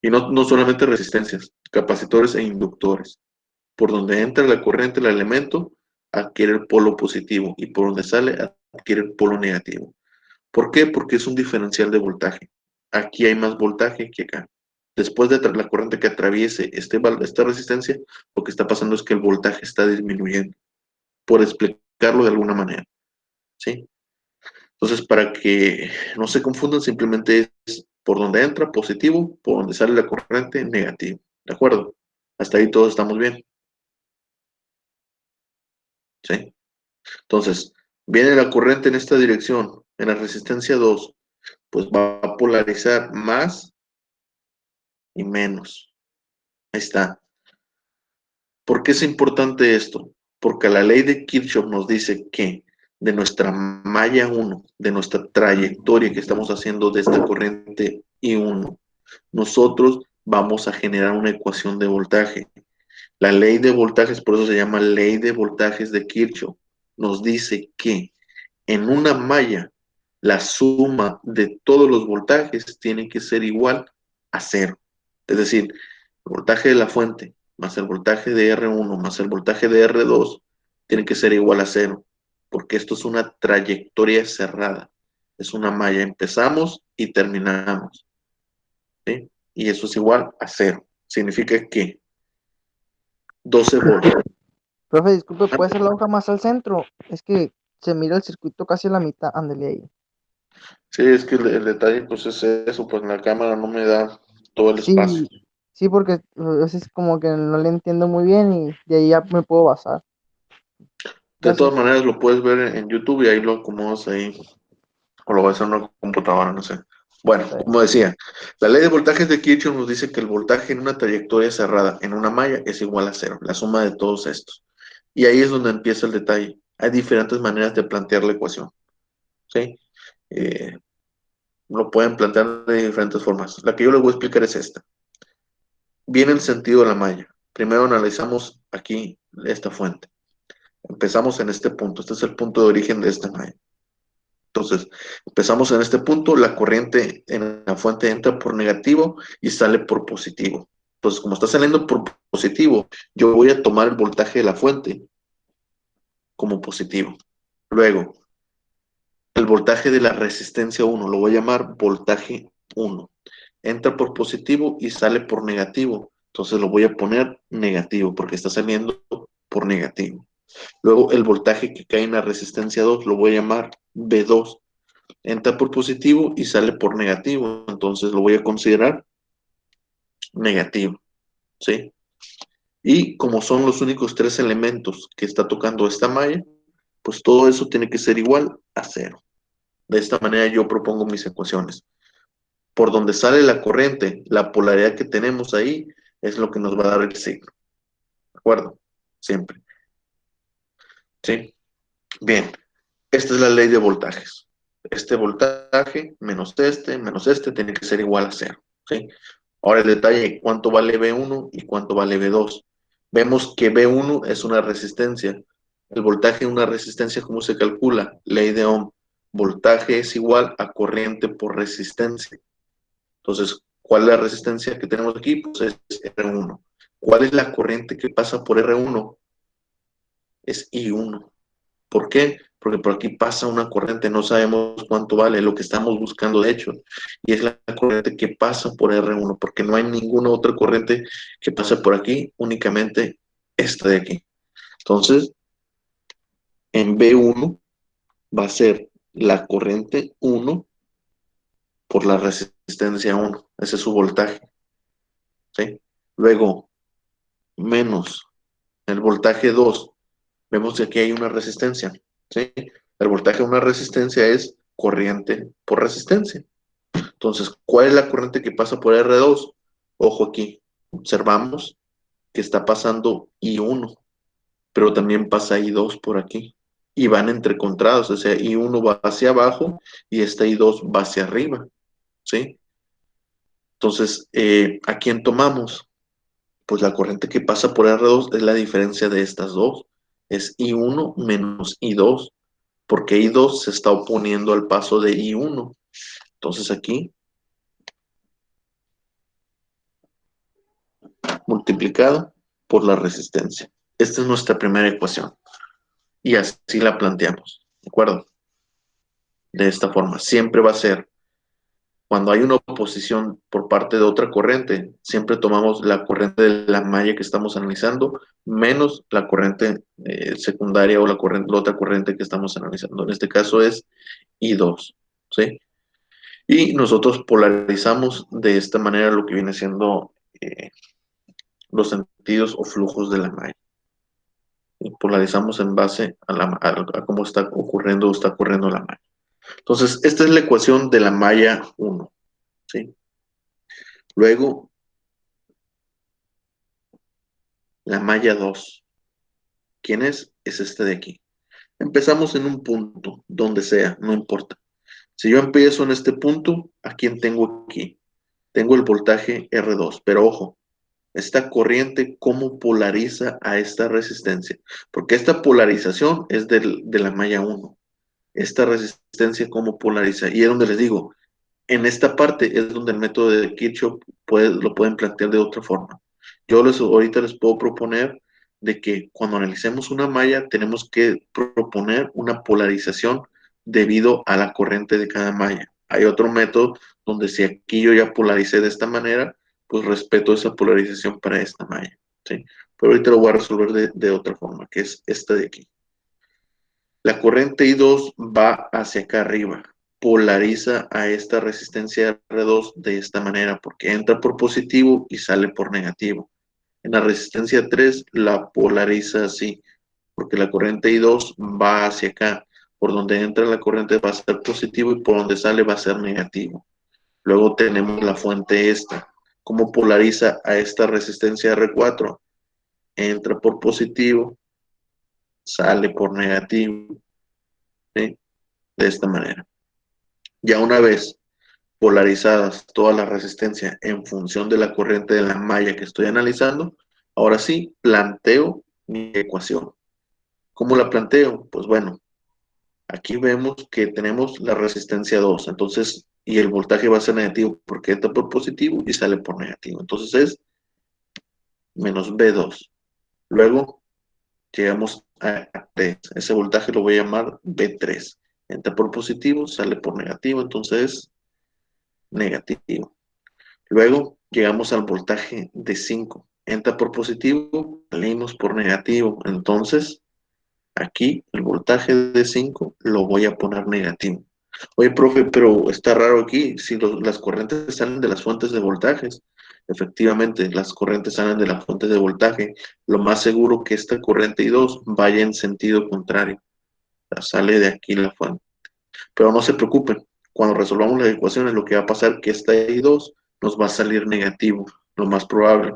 Y no solamente resistencias, capacitores e inductores. Por donde entra la corriente, el elemento, adquiere el polo positivo y por donde sale adquiere el polo negativo. ¿Por qué? Porque es un diferencial de voltaje. Aquí hay más voltaje que acá. Después de la corriente que atraviese esta resistencia, lo que está pasando es que el voltaje está disminuyendo, por explicarlo de alguna manera, ¿sí? Entonces, para que no se confundan, simplemente es por donde entra positivo, por donde sale la corriente negativo. ¿De acuerdo? Hasta ahí todos estamos bien, ¿sí? Entonces, viene la corriente en esta dirección, en la resistencia 2, pues va a polarizar más y menos. Ahí está. ¿Por qué es importante esto? Porque la ley de Kirchhoff nos dice que de nuestra malla 1, de nuestra trayectoria que estamos haciendo de esta corriente I1, nosotros vamos a generar una ecuación de voltaje. La ley de voltajes, por eso se llama ley de voltajes de Kirchhoff, nos dice que en una malla la suma de todos los voltajes tiene que ser igual a cero. Es decir, el voltaje de la fuente más el voltaje de R1 más el voltaje de R2 tiene que ser igual a cero, porque esto es una trayectoria cerrada, es una malla, empezamos y terminamos, ¿sí? Y eso es igual a cero. Significa que 12 volts. Profe, disculpe, ¿puede ser la hoja más al centro? Es que se mira el circuito casi a la mitad. Ándale ahí. Sí, es que el detalle pues es eso, pues la cámara no me da todo el espacio. Sí, sí, porque a veces como que no le entiendo muy bien y de ahí ya me puedo basar. De todas Gracias. maneras lo puedes ver en YouTube y ahí lo acomodas ahí, o lo vas a hacer en una computadora, no sé. Bueno, Sí. como decía, la ley de voltajes de Kirchhoff nos dice que el voltaje en una trayectoria cerrada, en una malla, es igual a cero, la suma de todos estos. Y ahí es donde empieza el detalle. Hay diferentes maneras de plantear la ecuación, ¿sí? Eh, lo pueden plantear de diferentes formas. La que yo les voy a explicar es esta. Viene el sentido de la malla. Primero analizamos aquí esta fuente. Empezamos en este punto. Este es el punto de origen de esta malla. Entonces, empezamos en este punto, la corriente en la fuente entra por negativo y sale por positivo. Entonces, como está saliendo por positivo, yo voy a tomar el voltaje de la fuente como positivo. Luego, el voltaje de la resistencia 1, lo voy a llamar voltaje 1. Entra por positivo y sale por negativo. Entonces lo voy a poner negativo porque está saliendo por negativo. Luego el voltaje que cae en la resistencia 2 lo voy a llamar B2. Entra por positivo y sale por negativo. Entonces lo voy a considerar negativo, ¿sí? Y como son los únicos tres elementos que está tocando esta malla, pues todo eso tiene que ser igual a cero. De esta manera yo propongo mis ecuaciones. Por donde sale la corriente, la polaridad que tenemos ahí es lo que nos va a dar el signo. ¿De acuerdo? Siempre. ¿Sí? Bien. Esta es la ley de voltajes. Este voltaje menos este tiene que ser igual a cero. ¿Sí? Ahora el detalle, ¿cuánto vale B1 y cuánto vale B2? Vemos que B1 es una resistencia. El voltaje en una resistencia, ¿cómo se calcula? Ley de Ohm. Voltaje es igual a corriente por resistencia. Entonces, ¿cuál es la resistencia que tenemos aquí? Pues es R1. ¿Cuál es la corriente que pasa por R1? Es I1. ¿Por qué? Porque por aquí pasa una corriente, no sabemos cuánto vale, lo que estamos buscando de hecho, y es la corriente que pasa por R1, porque no hay ninguna otra corriente que pase por aquí, únicamente esta de aquí. Entonces, en B1 va a ser la corriente 1 por la resistencia 1, ese es su voltaje, ¿sí? Luego, menos el voltaje 2. Vemos que aquí hay una resistencia, ¿sí? El voltaje de una resistencia es corriente por resistencia. Entonces, ¿cuál es la corriente que pasa por R2? Ojo aquí, observamos que está pasando I1, pero también pasa I2 por aquí. Y van entrecontrados, o sea, I1 va hacia abajo y este I2 va hacia arriba, ¿sí? Entonces, ¿a quién tomamos? Pues la corriente que pasa por R2 es la diferencia de estas dos. Es I1 menos I2, porque I2 se está oponiendo al paso de I1. Entonces aquí, multiplicado por la resistencia. Esta es nuestra primera ecuación. y así la planteamos, ¿de acuerdo? De esta forma, siempre va a ser, cuando hay una oposición por parte de otra corriente, siempre tomamos la corriente de la malla que estamos analizando, menos la corriente secundaria o la otra corriente que estamos analizando. En este caso es I2, ¿sí? Y nosotros polarizamos de esta manera lo que viene siendo los sentidos o flujos de la malla. Y polarizamos en base a cómo está ocurriendo o está corriendo la malla. Entonces, esta es la ecuación de la malla 1, ¿sí? Luego, la malla 2. ¿Quién es? Es este de aquí. Empezamos en un punto, donde sea, no importa. Si yo empiezo en este punto, ¿a quién tengo aquí? Tengo el voltaje R2, pero ojo, esta corriente, ¿cómo polariza a esta resistencia? Porque esta polarización es de la malla 1. Esta resistencia, ¿cómo polariza? Y es donde les digo, en esta parte es donde el método de Kirchhoff lo pueden plantear de otra forma. Ahorita les puedo proponer de que cuando analicemos una malla tenemos que proponer una polarización debido a la corriente de cada malla. Hay otro método donde si aquí yo ya polaricé de esta manera, pues respeto esa polarización para esta malla, ¿sí? Pero ahorita lo voy a resolver de otra forma, que es esta de aquí. La corriente I2 va hacia acá arriba, polariza a esta resistencia R2 de esta manera, porque entra por positivo y sale por negativo. En la resistencia 3 la polariza así, porque la corriente I2 va hacia acá. Por donde entra la corriente va a ser positivo y por donde sale va a ser negativo. Luego tenemos la fuente esta. ¿Cómo polariza a esta resistencia R4? Entra por positivo, sale por negativo, ¿sí? De esta manera. Ya una vez polarizadas toda la resistencia en función de la corriente de la malla que estoy analizando, ahora sí planteo mi ecuación. ¿Cómo la planteo? Pues bueno, aquí vemos que tenemos la resistencia 2, entonces, y el voltaje va a ser negativo porque entra por positivo y sale por negativo. Entonces es menos B2. Luego llegamos a 3. Ese voltaje lo voy a llamar B3. Entra por positivo, sale por negativo, entonces es negativo. Luego llegamos al voltaje de 5. Entra por positivo, salimos por negativo. Entonces, aquí el voltaje de 5 lo voy a poner negativo. Oye, profe, pero está raro aquí. Si las corrientes salen de las fuentes de voltajes, efectivamente, las corrientes salen de las fuentes de voltaje. Lo más seguro que esta corriente I2 vaya en sentido contrario. O sea, sale de aquí la fuente. Pero no se preocupen, cuando resolvamos las ecuaciones, lo que va a pasar es que esta I2 nos va a salir negativo, lo más probable,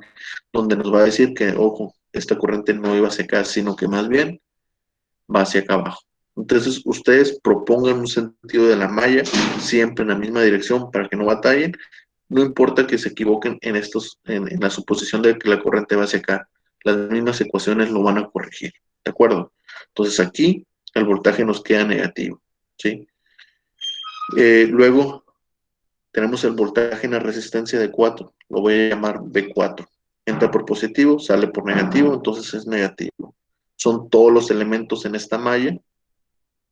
donde nos va a decir que, ojo, esta corriente no iba hacia acá, sino que más bien va hacia acá abajo. Entonces, ustedes propongan un sentido de la malla siempre en la misma dirección para que no batallen. No importa que se equivoquen en la suposición de que la corriente va hacia acá. Las mismas ecuaciones lo van a corregir. ¿De acuerdo? Entonces, aquí el voltaje nos queda negativo. ¿Sí? Luego tenemos el voltaje en la resistencia de 4, lo voy a llamar B4. Entra por positivo, sale por negativo, entonces es negativo. Son todos los elementos en esta malla.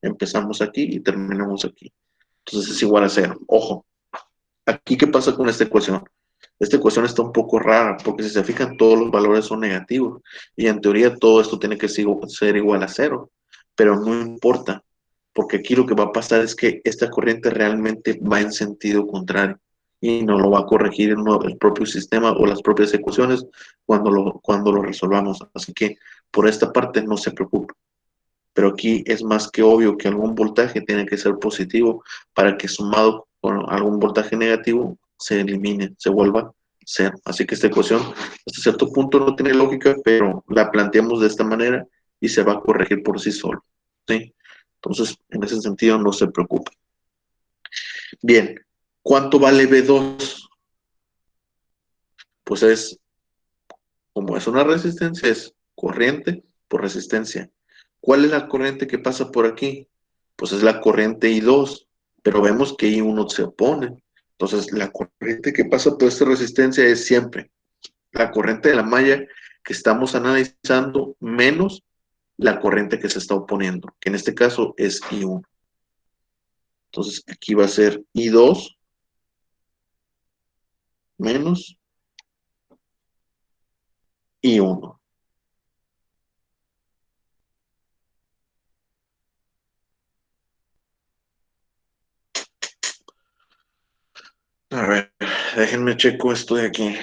Empezamos aquí y terminamos aquí. Entonces es igual a 0. Ojo, aquí ¿qué pasa con esta ecuación? Esta ecuación está un poco rara, porque si se fijan todos los valores son negativos. Y en teoría todo esto tiene que ser igual a 0. Pero no importa, porque aquí lo que va a pasar es que esta corriente realmente va en sentido contrario y no lo va a corregir el propio sistema o las propias ecuaciones cuando lo resolvamos. Así que por esta parte no se preocupe. Pero aquí es más que obvio que algún voltaje tiene que ser positivo para que sumado con algún voltaje negativo se elimine, se vuelva cero. Así que esta ecuación hasta cierto punto no tiene lógica, pero la planteamos de esta manera y se va a corregir por sí solo, ¿sí? Entonces, en ese sentido, no se preocupe. Bien, ¿cuánto vale B2? Pues como es una resistencia, es corriente por resistencia. ¿Cuál es la corriente que pasa por aquí? Pues es la corriente I2, pero vemos que I1 se opone. Entonces, la corriente que pasa por esta resistencia es siempre la corriente de la malla que estamos analizando menos la corriente que se está oponiendo, que en este caso es I1. Entonces aquí va a ser I2 menos I1. A ver, déjenme checo esto de aquí.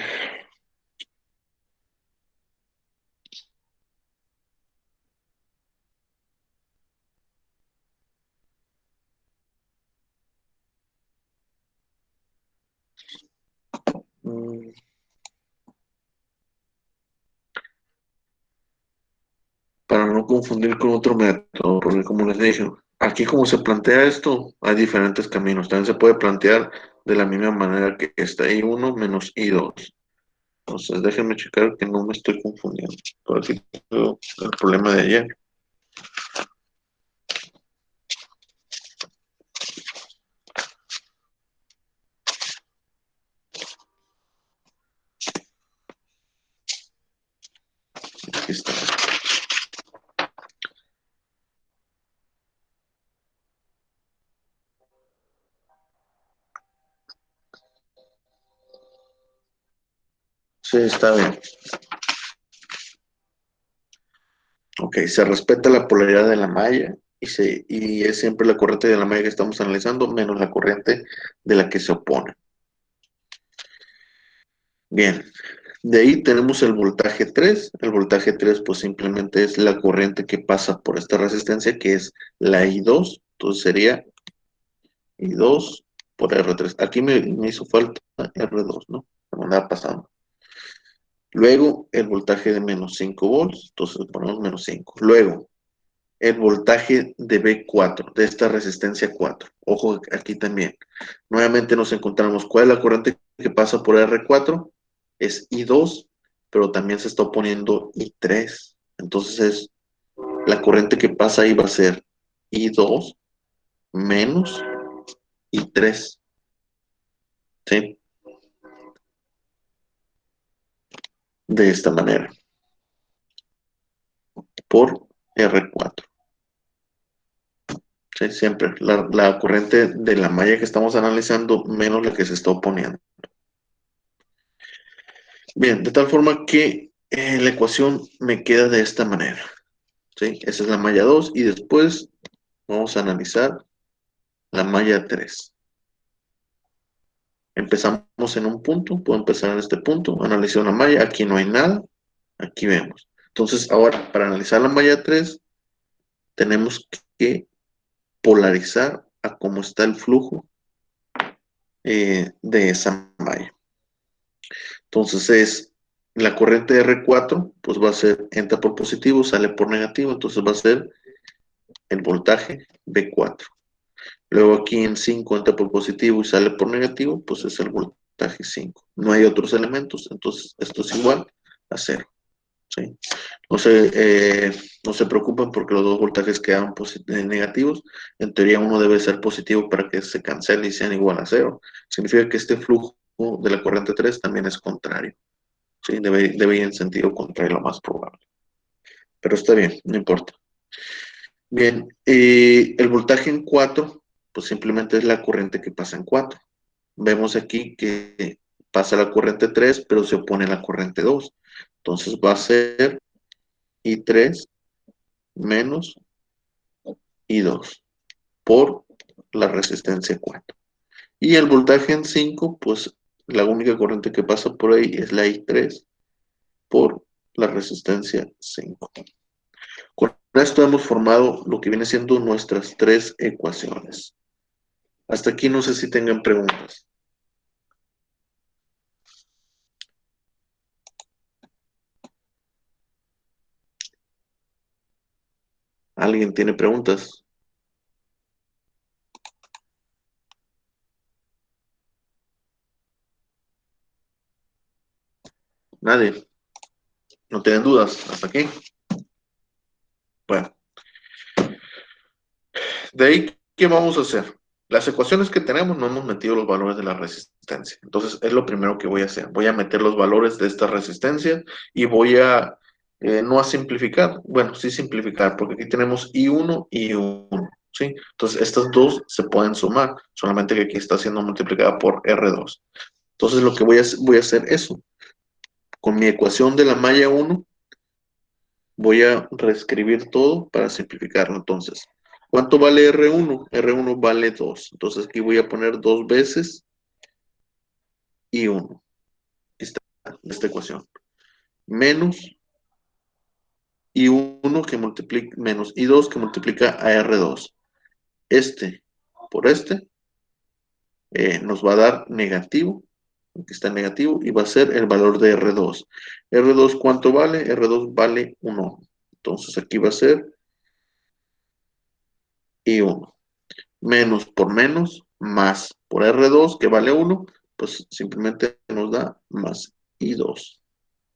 Mm, Para no confundir con otro método, porque como les dije, aquí como se plantea esto, hay diferentes caminos. También se puede plantear de la misma manera que está I1 menos I2. Entonces déjenme checar que no me estoy confundiendo. Por aquí tengo el problema de ayer. Aquí está. Sí, está bien. Ok, se respeta la polaridad de la malla y es siempre la corriente de la malla que estamos analizando menos la corriente de la que se opone. Bien, de ahí tenemos el voltaje 3. El voltaje 3 pues simplemente es la corriente que pasa por esta resistencia que es la I2. Entonces sería I2 por R3. Aquí me hizo falta R2, ¿no? Me andaba pasando. Luego el voltaje de menos 5 volts, entonces ponemos menos 5. Luego el voltaje de B4, de esta resistencia 4. Ojo aquí también. Nuevamente nos encontramos cuál es la corriente que pasa por R4. Es I2, pero también se está oponiendo I3. Entonces la corriente que pasa ahí va a ser I2 menos I3. ¿Sí? De esta manera. Por R4. ¿Sí? Siempre la corriente de la malla que estamos analizando menos la que se está oponiendo. Bien, de tal forma que la ecuación me queda de esta manera. ¿Sí? Esa es la malla 2 y después vamos a analizar la malla 3. Empezamos en un punto, puedo empezar en este punto, analizar una malla, aquí no hay nada, aquí vemos. Entonces, ahora, para analizar la malla 3, tenemos que polarizar a cómo está el flujo de esa malla. Entonces es la corriente R4, pues va a ser, entra por positivo, sale por negativo, entonces va a ser el voltaje B4. Luego aquí en 5 entra por positivo y sale por negativo, pues es el voltaje 5. No hay otros elementos, entonces esto es igual a 0. ¿Sí? No se preocupen porque los dos voltajes quedan negativos. En teoría uno debe ser positivo para que se cancele y sean igual a 0. Significa que este flujo de la corriente 3 también es contrario. ¿Sí? Debe ir en sentido contrario, lo más probable. Pero está bien, no importa. Bien, el voltaje en 4, pues simplemente es la corriente que pasa en 4. Vemos aquí que pasa la corriente 3, pero se opone a la corriente 2. Entonces va a ser I3 menos I2 por la resistencia 4. Y el voltaje en 5, pues la única corriente que pasa por ahí es la I3 por la resistencia 5. Con esto hemos formado lo que viene siendo nuestras tres ecuaciones. Hasta aquí no sé si tengan preguntas. ¿Alguien tiene preguntas? Nadie. ¿No tienen dudas? ¿Hasta aquí? Bueno, de ahí, ¿qué vamos a hacer? Las ecuaciones que tenemos no hemos metido los valores de la resistencia. Entonces, es lo primero que voy a hacer. Voy a meter los valores de esta resistencia y voy a No a simplificar, bueno, sí simplificar, porque aquí tenemos I1 y I1, ¿sí? Entonces, estas dos se pueden sumar, solamente que aquí está siendo multiplicada por R2. Entonces, lo que voy a hacer eso. Con mi ecuación de la malla 1, voy a reescribir todo para simplificarlo. Entonces, ¿cuánto vale R1? R1 vale 2. Entonces, aquí voy a poner 2 veces I1. Esta ecuación. Menos I1 que multiplica, menos I2 que multiplica a R2. Este por este nos va a dar negativo, aquí está negativo, y va a ser el valor de R2. ¿R2 cuánto vale? R2 vale 1. Entonces aquí va a ser I1. Menos por menos, más por R2 que vale 1, pues simplemente nos da más I2.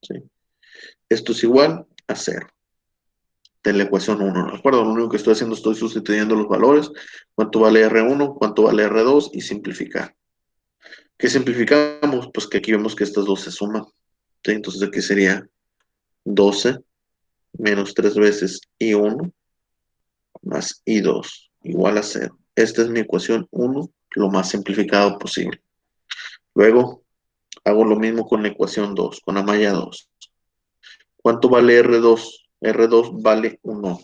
¿Sí? Esto es igual a 0 de la ecuación 1. ¿De acuerdo? Lo único que estoy haciendo, estoy sustituyendo los valores. ¿Cuánto vale R1? ¿Cuánto vale R2? Y simplificar. ¿Qué simplificamos? Pues que aquí vemos que estas dos se suman. ¿Sí? Entonces aquí sería 12 menos 3 veces I1 más I2 igual a 0. Esta es mi ecuación 1, lo más simplificado posible. Luego hago lo mismo con la ecuación 2, con la malla 2. ¿Cuánto vale R2? R2 vale 1.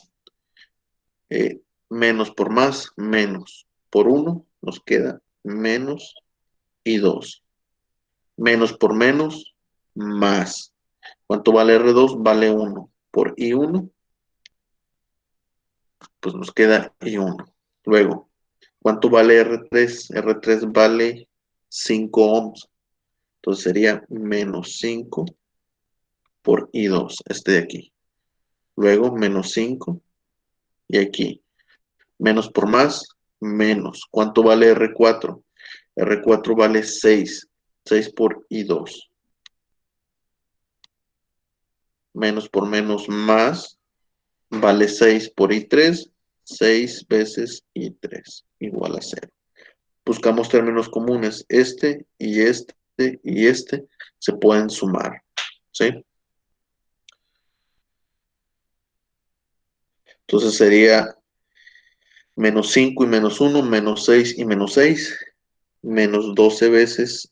Menos por más, menos. Por 1 nos queda menos I2. Menos por menos, más. ¿Cuánto vale R2? Vale 1. Por I1, pues nos queda I1. Luego, ¿cuánto vale R3? R3 vale 5 ohms. Entonces sería menos 5 por I2, este de aquí. Luego, menos 5. Y aquí, menos por más, menos. ¿Cuánto vale R4? R4 vale 6. 6 por I2. Menos por menos, más. Vale 6 por I3. 6 veces I3 igual a 0. Buscamos términos comunes. Este y este y este se pueden sumar. ¿Sí? Entonces sería menos 5 y menos 1, menos 6 y menos 6, menos 12 veces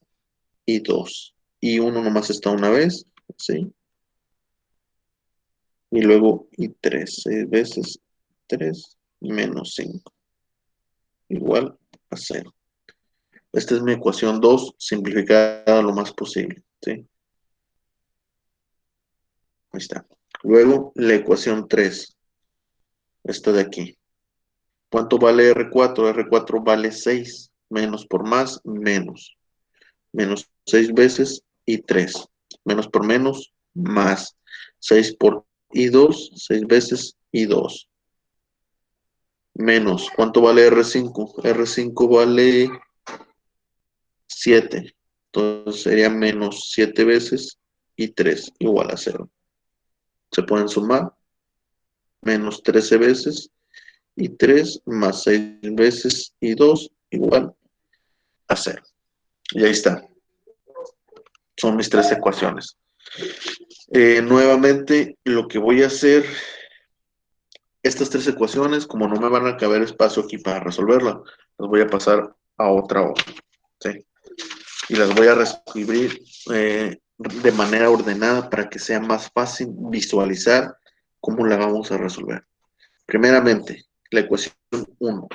I2. Y 1 nomás está una vez. ¿Sí? Y luego I3. 6 veces 3 menos 5 igual a 0. Esta es mi ecuación 2, simplificada lo más posible. ¿Sí? Ahí está. Luego, la ecuación 3, esta de aquí. ¿Cuánto vale R4? R4 vale 6. Menos por más, menos. Menos 6 veces y 3. Menos por menos, más. 6 por I2, 6 veces I2. Menos. ¿Cuánto vale R5? R5 vale 7. Entonces sería menos 7 veces y 3 igual a 0. Se pueden sumar. Menos 13 veces y 3 más 6 veces y 2 igual a 0. Y ahí está. Son mis tres ecuaciones. Nuevamente, lo que voy a hacer, estas tres ecuaciones, como no me van a caber espacio aquí para resolverlas, las voy a pasar a otra hoja. ¿Sí? Y las voy a reescribir de manera ordenada para que sea más fácil visualizar cómo la vamos a resolver. Primeramente, la ecuación 1.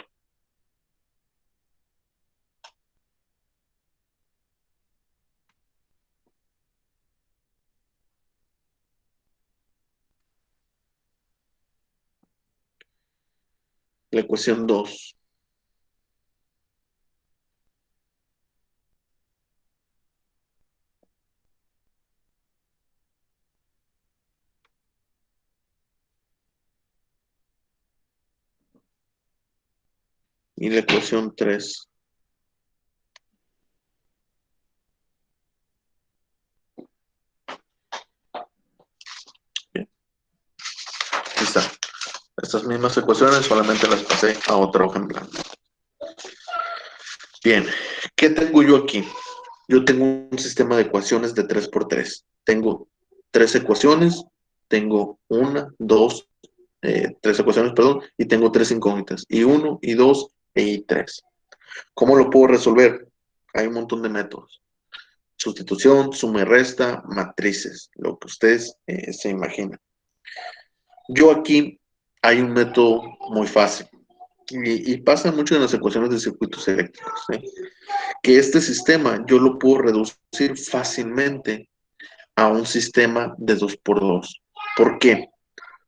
La ecuación 2. Y la ecuación 3. Bien, ahí está. Estas mismas ecuaciones solamente las pasé a otra hoja en blanco. Bien, ¿qué tengo yo aquí? Yo tengo un sistema de ecuaciones de 3 por 3. Tengo tres ecuaciones tengo una, dos, tres ecuaciones, perdón, y tengo tres incógnitas, y1, y2, e y3. ¿Cómo lo puedo resolver? Hay un montón de métodos. Sustitución, suma y resta, matrices, lo que ustedes se imaginan. Yo aquí hay un método muy fácil y pasa mucho en las ecuaciones de circuitos eléctricos, ¿sí? Que este sistema yo lo puedo reducir fácilmente a un sistema de 2 por 2. ¿Por qué?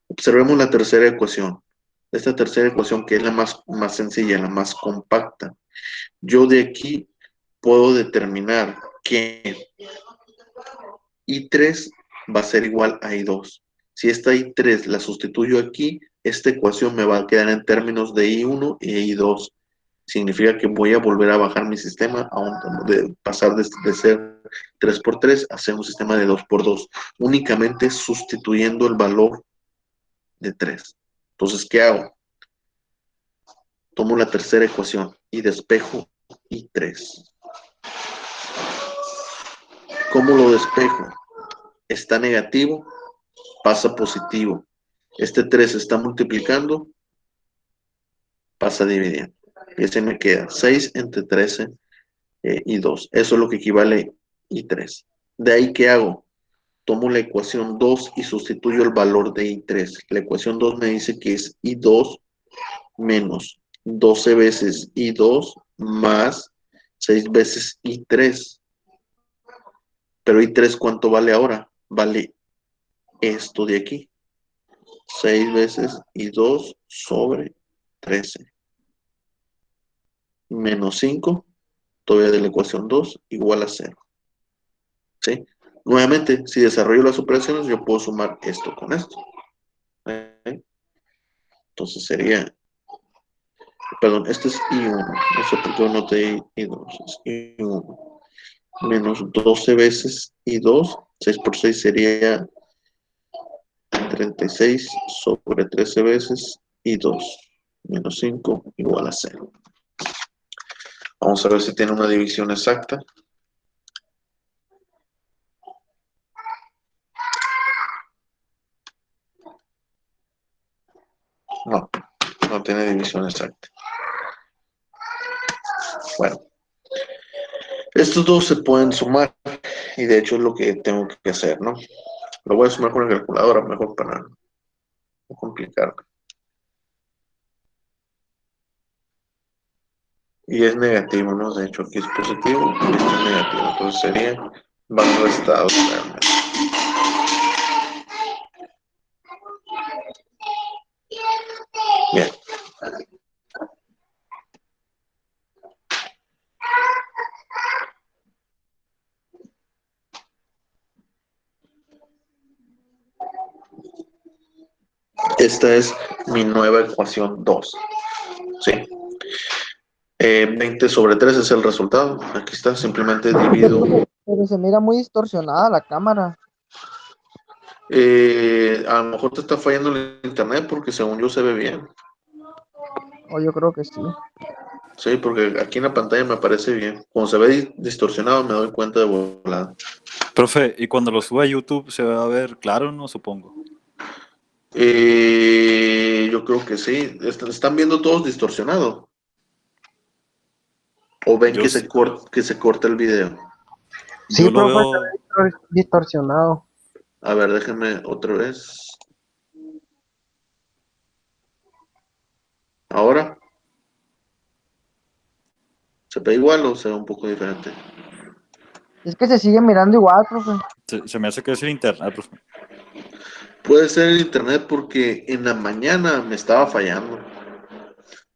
Observemos la tercera ecuación. Esta tercera ecuación, que es la más sencilla, la más compacta. Yo de aquí puedo determinar que I3 va a ser igual a I2. Si esta I3 la sustituyo aquí, esta ecuación me va a quedar en términos de I1 y I2. Significa que voy a volver a bajar mi sistema, de pasar de ser 3 por 3 a ser un sistema de 2 por 2, únicamente sustituyendo el valor de 3. Entonces, ¿qué hago? Tomo la tercera ecuación y despejo I3. ¿Cómo lo despejo? Está negativo, pasa a positivo. Este 3 está multiplicando, pasa dividiendo. Y ese me queda 6 entre 13 y 2. Eso es lo que equivale I3. De ahí, ¿qué hago? Tomo la ecuación 2 y sustituyo el valor de I3. La ecuación 2 me dice que es I2 menos 12 veces I2 más 6 veces I3. Pero I3, ¿cuánto vale ahora? Vale esto de aquí. 6 veces I2 sobre 13. Menos 5, todavía de la ecuación 2, igual a 0. ¿Sí? Nuevamente, si desarrollo las operaciones, yo puedo sumar esto con esto. ¿Sí? Entonces sería, perdón, este es I1. No sé por qué noté I2. Es I1. Menos 12 veces I2. 6 por 6 sería 36 sobre 13 veces I2. Menos 5 igual a 0. Vamos a ver si tiene una división exacta. No, no tiene división exacta. Bueno, estos dos se pueden sumar y de hecho es lo que tengo que hacer, ¿no? Lo voy a sumar con la calculadora, mejor para no complicarme. Y es negativo, ¿no? De hecho aquí es positivo y esto es negativo. Entonces sería, van restados realmente. Bien. Esta es mi nueva ecuación 2. ¿Sí? 20 sobre 3 es el resultado. Aquí está, simplemente divido. Pero se mira muy distorsionada la cámara. A lo mejor te está fallando el internet porque según yo se ve bien. O yo creo que sí. Sí, porque aquí en la pantalla me parece bien. Cuando se ve distorsionado me doy cuenta de volada. Profe, y cuando lo suba a YouTube se va a ver claro, ¿no? Supongo. Yo creo que sí. ¿Están viendo todos distorsionado? ¿O ven Yo, que se corta el video? Sí, yo lo profe, veo, se ve distorsionado. A ver, déjenme otra vez. ¿Ahora? ¿Se ve igual o se ve un poco diferente? Es que se sigue mirando igual, profe. se me hace que es el internet, profe. Puede ser el internet porque en la mañana me estaba fallando.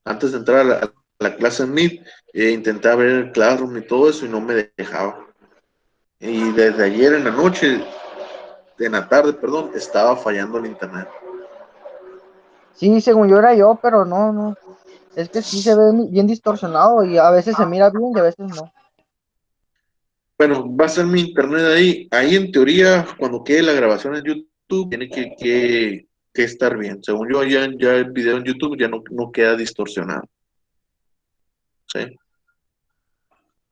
Antes de entrar a la clase en Meet, intenté ver el Classroom y todo eso y no me dejaba. Y desde ayer en la noche, en la tarde, perdón, estaba fallando el internet. Sí, según yo era yo, pero no, no. Es que sí se ve bien distorsionado y a veces se mira bien y a veces no. Bueno, va a ser mi internet ahí. Ahí en teoría, cuando quede la grabación en YouTube, tiene que estar bien. Según yo, ya el video en YouTube ya no queda distorsionado. ¿Sí?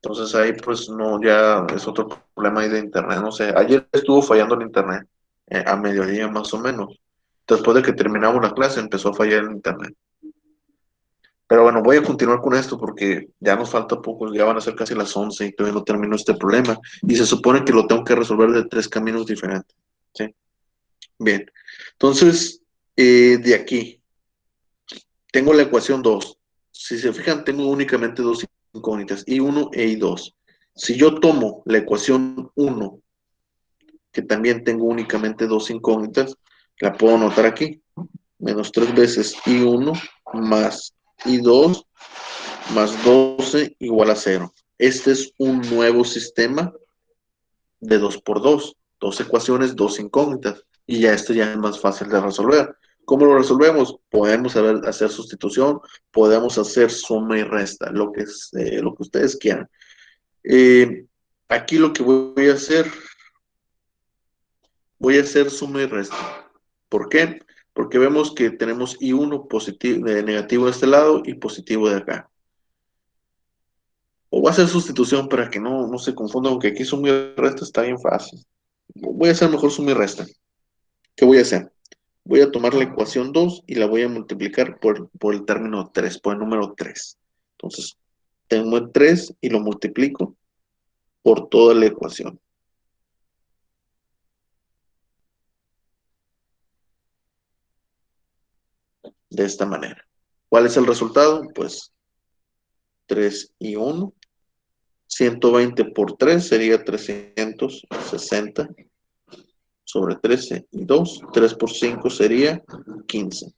Entonces ahí pues no, ya es otro problema ahí de internet. No sé, ayer estuvo fallando el internet. a mediodía más o menos. Después de que terminamos la clase empezó a fallar el internet. Pero bueno, voy a continuar con esto porque ya nos falta poco, ya van a ser casi las 11 y todavía no termino este problema. Y se supone que lo tengo que resolver de 3 caminos diferentes. ¿Sí? Bien. Entonces, de aquí, tengo la ecuación 2. Si se fijan, tengo únicamente dos incógnitas, I1 e I2. Si yo tomo la ecuación 1, que también tengo únicamente dos incógnitas, la puedo anotar aquí. Menos 3 veces I1 más I2 más 12 igual a 0. Este es un nuevo sistema de 2 por 2. Dos ecuaciones, dos incógnitas. Y ya esto ya es más fácil de resolver. ¿Cómo lo resolvemos? Podemos hacer sustitución, podemos hacer suma y resta, lo que ustedes quieran. Aquí lo que voy a hacer suma y resta. ¿Por qué? Porque vemos que tenemos I1 positivo, negativo de este lado y positivo de acá. O voy a hacer sustitución para que no se confunda, aunque aquí suma y resta está bien fácil. Voy a hacer mejor suma y resta. ¿Qué voy a hacer? Voy a tomar la ecuación 2 y la voy a multiplicar por el término 3, por el número 3. Entonces, tengo el 3 y lo multiplico por toda la ecuación. De esta manera. ¿Cuál es el resultado? Pues 3 y 1. 120 por 3 sería 360 sobre 13 y 2. 3 por 5 sería 15.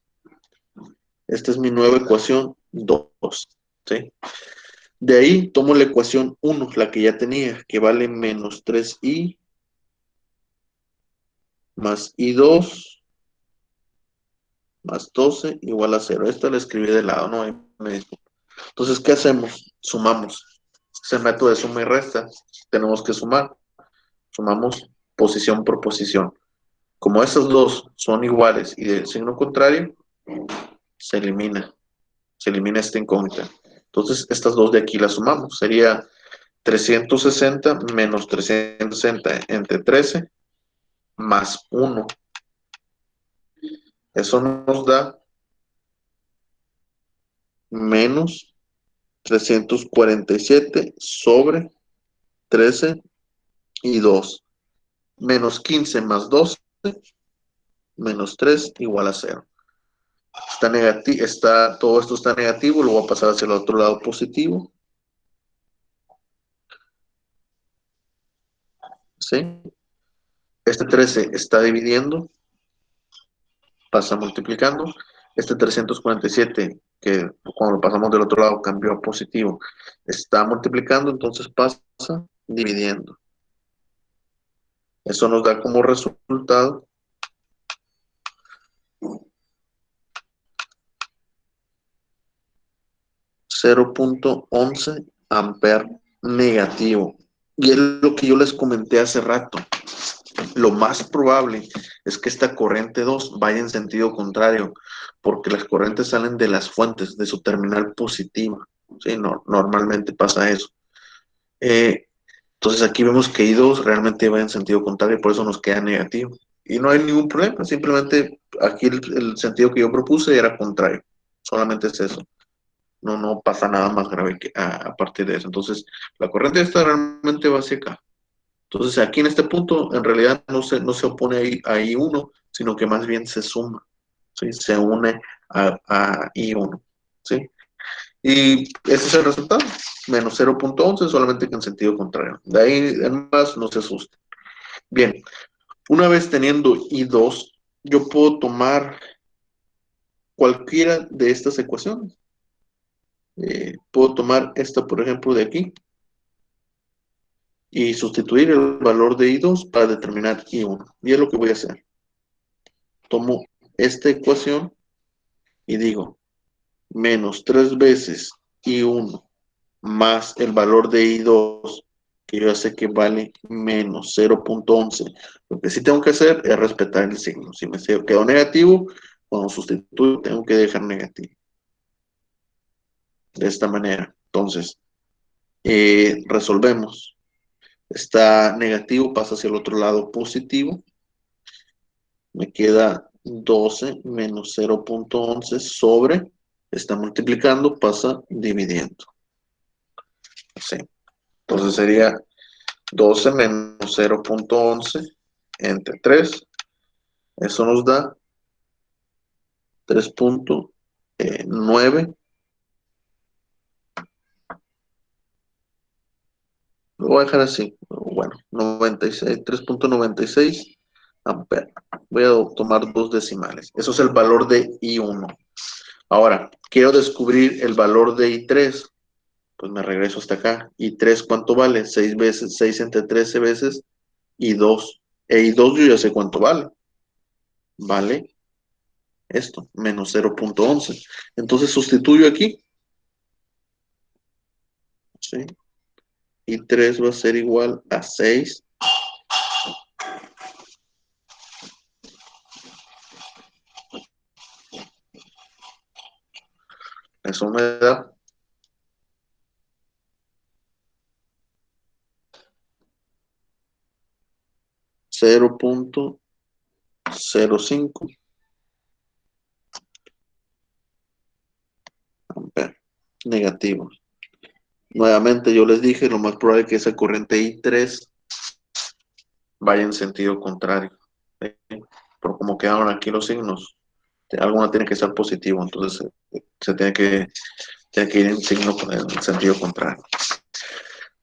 Esta es mi nueva ecuación 2. ¿Sí? De ahí tomo la ecuación 1, la que ya tenía, que vale menos 3i más i2 más 12 igual a 0. Esta la escribí de lado, no hay. Entonces, ¿qué hacemos? Sumamos. Es el método de suma y resta. Tenemos que sumar. Sumamos posición por posición. Como esas dos son iguales y del signo contrario, se elimina. Se elimina esta incógnita. Entonces, estas dos de aquí las sumamos. Sería 360 menos 360 entre 13 más 1. Eso nos da menos 347 sobre 13 y 2. Menos 15 más 12 menos 3 igual a 0. Está negativo, todo esto está negativo, lo voy a pasar hacia el otro lado positivo. ¿Sí? Este 13 está dividiendo, pasa multiplicando. Este 347, que cuando lo pasamos del otro lado cambió a positivo, está multiplicando, entonces pasa dividiendo. Eso nos da como resultado 0.11 amper negativo. Y es lo que yo les comenté hace rato. Lo más probable es que esta corriente 2 vaya en sentido contrario, porque las corrientes salen de las fuentes, de su terminal positiva. ¿Sí? No, normalmente pasa eso. Entonces aquí vemos que I2 realmente va en sentido contrario, por eso nos queda negativo. Y no hay ningún problema, simplemente aquí el sentido que yo propuse era contrario. Solamente es eso. No pasa nada más grave a partir de eso. Entonces, la corriente esta realmente va hacia acá. Entonces, aquí en este punto, en realidad no se opone a I1, sino que más bien se suma, ¿sí? Se une a I1, ¿sí? Y ese es el resultado, menos 0.11, solamente que en sentido contrario. De ahí en más, no se asusten. Bien, una vez teniendo I2, yo puedo tomar cualquiera de estas ecuaciones. Puedo tomar esta, por ejemplo, de aquí, y sustituir el valor de I2 para determinar I1. Y es lo que voy a hacer. Tomo esta ecuación y digo, menos 3 veces I1 más el valor de I2, que yo sé que vale menos 0.11. Lo que sí tengo que hacer es respetar el signo. Si me quedó negativo, cuando sustituyo tengo que dejar negativo. De esta manera. Entonces, resolvemos. Está negativo, pasa hacia el otro lado positivo. me queda 12 menos 0.11 sobre, está multiplicando, pasa dividiendo. Así. Entonces sería 12 menos 0.11 entre 3. Eso nos da 3.9. Lo voy a dejar así. Bueno, 96, 3.96 amperes. Voy a tomar dos decimales. Eso es el valor de I1. Ahora, quiero descubrir el valor de I3. Pues me regreso hasta acá. I3, ¿cuánto vale? 6 veces, 6 entre 13 veces I2. I2 yo ya sé cuánto vale. Vale esto, menos 0.11. Entonces sustituyo aquí. ¿Sí? I3 va a ser igual a 6. Eso me da 0.05 amperes negativos. Nuevamente yo les dije, lo más probable es que esa corriente I3 vaya en sentido contrario. ¿Sí? Pero como quedaron aquí los signos, alguna tiene que ser positivo, entonces se tiene que ir en signo en sentido contrario.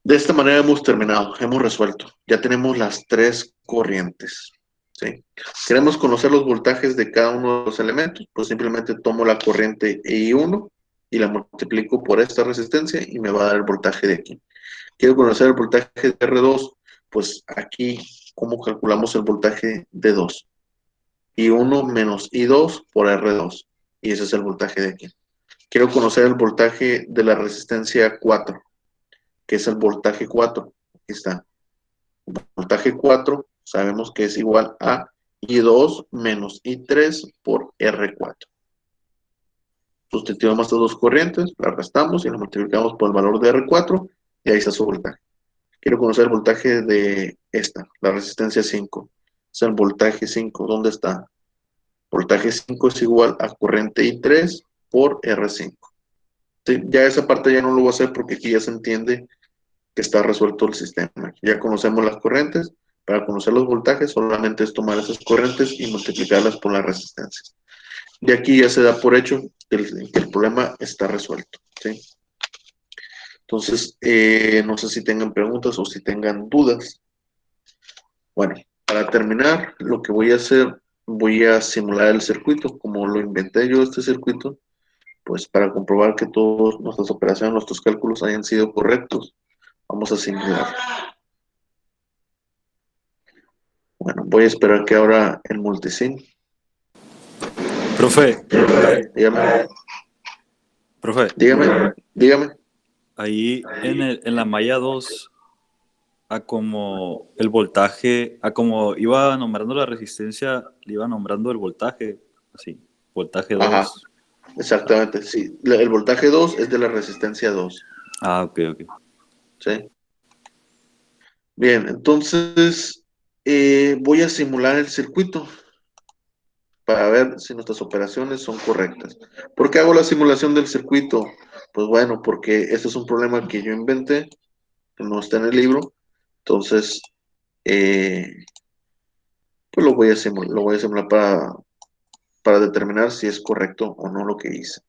De esta manera hemos terminado, hemos resuelto. Ya tenemos las tres corrientes. ¿Sí? Queremos conocer los voltajes de cada uno de los elementos, pues simplemente tomo la corriente I1 y la multiplico por esta resistencia y me va a dar el voltaje de aquí. Quiero conocer el voltaje de R2, pues aquí, ¿cómo calculamos el voltaje de 2? I1 menos I2 por R2, y ese es el voltaje de aquí. Quiero conocer el voltaje de la resistencia 4, que es el voltaje 4. Aquí está. El voltaje 4 sabemos que es igual a I2 menos I3 por R4. Sustituimos estas dos corrientes, las restamos y las multiplicamos por el valor de R4 y ahí está su voltaje. Quiero conocer el voltaje de esta, la resistencia 5. Es el voltaje 5. ¿Dónde está? Voltaje 5 es igual a corriente I3 por R5. ¿Sí? Ya esa parte ya no lo voy a hacer porque aquí ya se entiende que está resuelto el sistema. Ya conocemos las corrientes. Para conocer los voltajes solamente es tomar esas corrientes y multiplicarlas por las resistencias. De aquí ya se da por hecho que el problema está resuelto. ¿Sí? Entonces, no sé si tengan preguntas o si tengan dudas. Bueno, para terminar, lo que voy a hacer, voy a simular el circuito. Como lo inventé yo, este circuito, pues para comprobar que todas nuestras operaciones, nuestros cálculos hayan sido correctos, vamos a simular. Bueno, voy a esperar que ahora el multisim. Profe, Dígame, profe, dígame. ahí en la malla 2, a como el voltaje, a como iba nombrando la resistencia, le iba nombrando el voltaje, así, voltaje Ajá, 2. exactamente, sí. El voltaje 2 es de la resistencia 2. Ok, ok. ¿Sí? Bien, entonces voy a simular el circuito para ver si nuestras operaciones son correctas. ¿Por qué hago la simulación del circuito? Pues bueno, porque este es un problema que yo inventé, que no está en el libro. Entonces, pues lo voy a simular para determinar si es correcto o no lo que hice.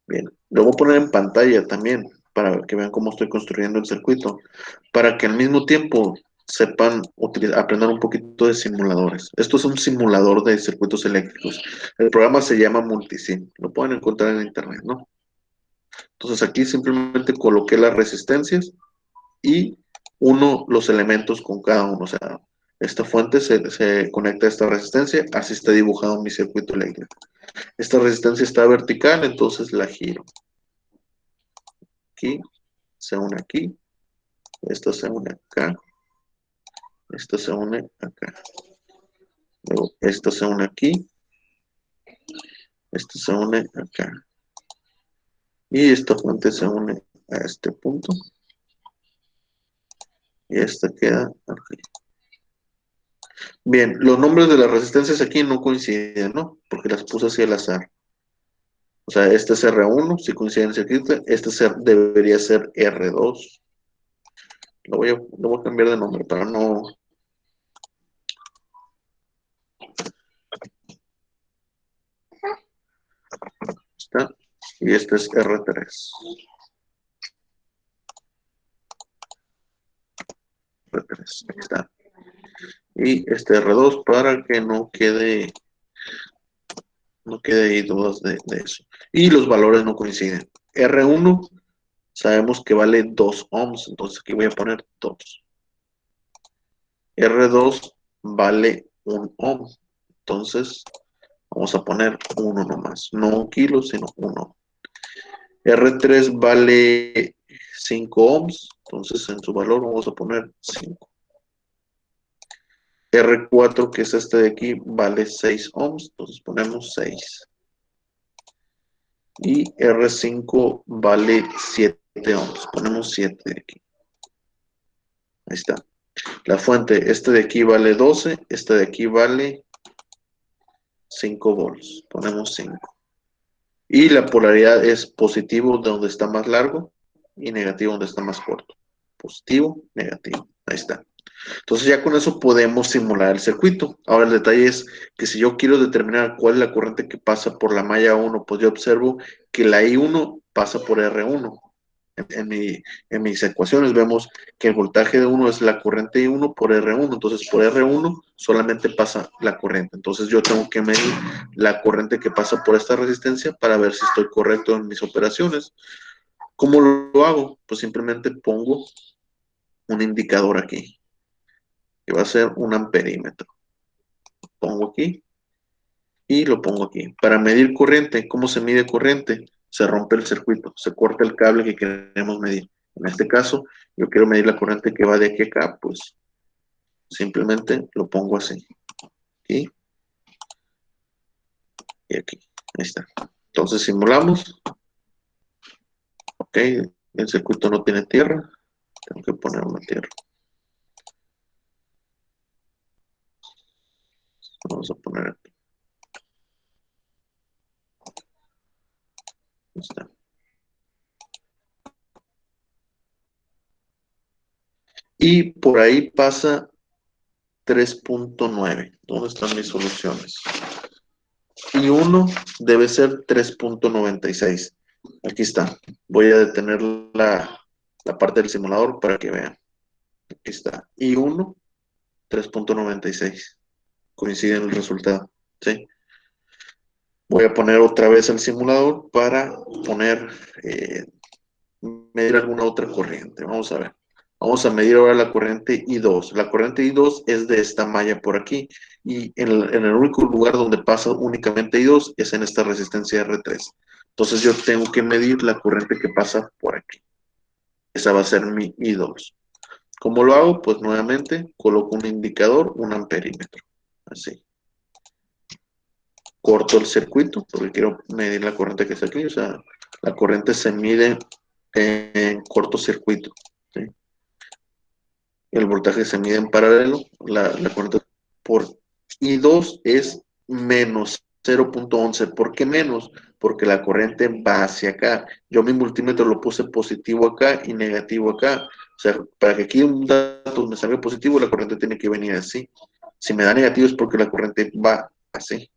Bien, lo voy a poner en pantalla también para que vean cómo estoy construyendo el circuito, para que al mismo tiempo sepan aprender un poquito de simuladores. Esto es un simulador de circuitos eléctricos. El programa se llama Multisim, lo pueden encontrar en internet, ¿no? Entonces aquí simplemente coloqué las resistencias y uno los elementos con cada uno. O sea, esta fuente se conecta a esta resistencia, así está dibujado mi circuito eléctrico. Esta resistencia está vertical, entonces la giro. Aquí, se une aquí, esta se une acá, esta se une acá. Luego, esta se une aquí, esta se une acá. Y esta fuente se une a este punto. Y esta queda aquí. Bien, los nombres de las resistencias aquí no coinciden, ¿no? Porque las puse así al azar. O sea, este es R1, si coincide en el circuito, debería ser R2. Lo voy a cambiar de nombre para no... ¿Está? Y este es R3. R3, ahí está. Y este R2 para que no quede ahí dudas de eso. Y los valores no coinciden. R1 sabemos que vale 2 ohms, entonces aquí voy a poner 2. R2 vale 1 ohm, entonces vamos a poner 1 nomás, no 1 kilo, sino 1. R3 vale 5 ohms, entonces en su valor vamos a poner 5. R4, que es este de aquí, vale 6 ohms, entonces ponemos 6. Y R5 vale 7 ohms, ponemos 7 aquí. Ahí está. La fuente, este de aquí vale 12, este de aquí vale 5 volts, ponemos 5. Y la polaridad es positivo donde está más largo y negativo donde está más corto. Positivo, negativo. Ahí está. Entonces ya con eso podemos simular el circuito. Ahora el detalle es que si yo quiero determinar cuál es la corriente que pasa por la malla 1, pues yo observo que la I1 pasa por R1. En mis ecuaciones vemos que el voltaje de 1 es la corriente I1 por R1. Entonces por R1 solamente pasa la corriente. Entonces yo tengo que medir la corriente que pasa por esta resistencia para ver si estoy correcto en mis operaciones. ¿Cómo lo hago? Pues simplemente pongo un indicador aquí, que va a ser un amperímetro. Pongo aquí y lo pongo aquí. Para medir corriente, ¿cómo se mide corriente? Se rompe el circuito, se corta el cable que queremos medir. En este caso, yo quiero medir la corriente que va de aquí a acá, pues simplemente lo pongo así. Aquí y aquí. Ahí está. Entonces simulamos. Ok, el circuito no tiene tierra. Tengo que poner una tierra. Vamos a poner aquí. Ahí está. Y por ahí pasa 3.9. ¿Dónde están mis soluciones? Y 1 debe ser 3.96. Aquí está. Voy a detener la parte del simulador para que vean. Aquí está. Y 1, 3.96. Coinciden el resultado. ¿Sí? Voy a poner otra vez el simulador para medir alguna otra corriente. Vamos a ver. Vamos a medir ahora la corriente I2. La corriente I2 es de esta malla por aquí. Y en el único lugar donde pasa únicamente I2 es en esta resistencia R3. Entonces yo tengo que medir la corriente que pasa por aquí. Esa va a ser mi I2. ¿Cómo lo hago? Pues nuevamente coloco un indicador, un amperímetro. Así. Corto el circuito porque quiero medir la corriente que está aquí. O sea, la corriente se mide en cortocircuito. ¿Sí? El voltaje se mide en paralelo. La corriente por I2 es menos 0.11. ¿Por qué menos? Porque la corriente va hacia acá. Yo mi multímetro lo puse positivo acá y negativo acá. O sea, para que aquí un dato me salga positivo, la corriente tiene que venir así. Si me da negativo es porque la corriente va así.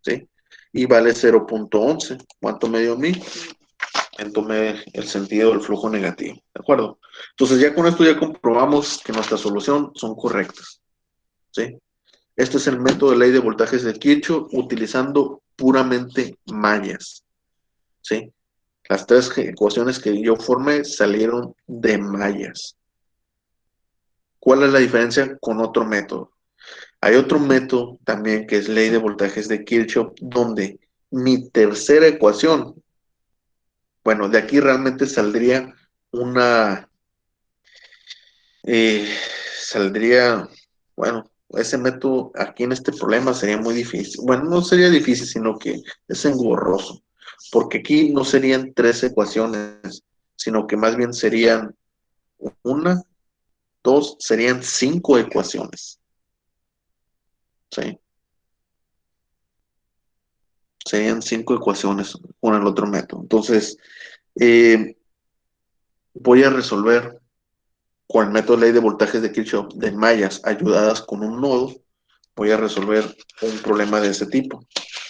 ¿Sí? Y vale 0.11. ¿Cuánto me dio a mí? Tomé el sentido del flujo negativo. ¿De acuerdo? Entonces ya con esto ya comprobamos que nuestra solución son correctas. ¿Sí? Este es el método de ley de voltajes de Kirchhoff utilizando puramente mallas. ¿Sí? Las tres ecuaciones que yo formé salieron de mallas. ¿Cuál es la diferencia con otro método? Hay otro método también que es ley de voltajes de Kirchhoff, donde mi tercera ecuación, bueno, de aquí realmente saldría una, saldría, bueno, ese método aquí en este problema sería muy difícil. Bueno, no sería difícil, sino que es engorroso, porque aquí no serían tres ecuaciones, sino que más bien serían una, 2 serían 5 ecuaciones. ¿Sí? Serían 5 ecuaciones con el otro método. Entonces, voy a resolver con el método de ley de voltajes de Kirchhoff de mallas ayudadas con un nodo. Voy a resolver un problema de ese tipo.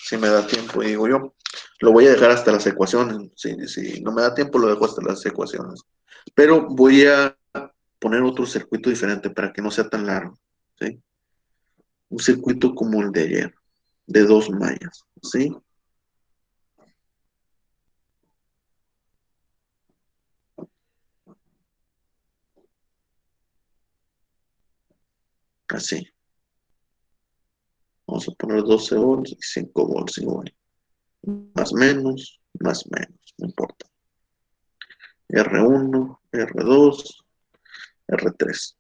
Si me da tiempo, digo yo. Lo voy a dejar hasta las ecuaciones. Si no me da tiempo, lo dejo hasta las ecuaciones. Pero voy a poner otro circuito diferente para que no sea tan largo. ¿Sí? Un circuito como el de ayer, de 2 mallas. ¿Sí? Así. Vamos a poner 12 volts y 5 volts igual. Más menos, no importa. R1, R2, R3.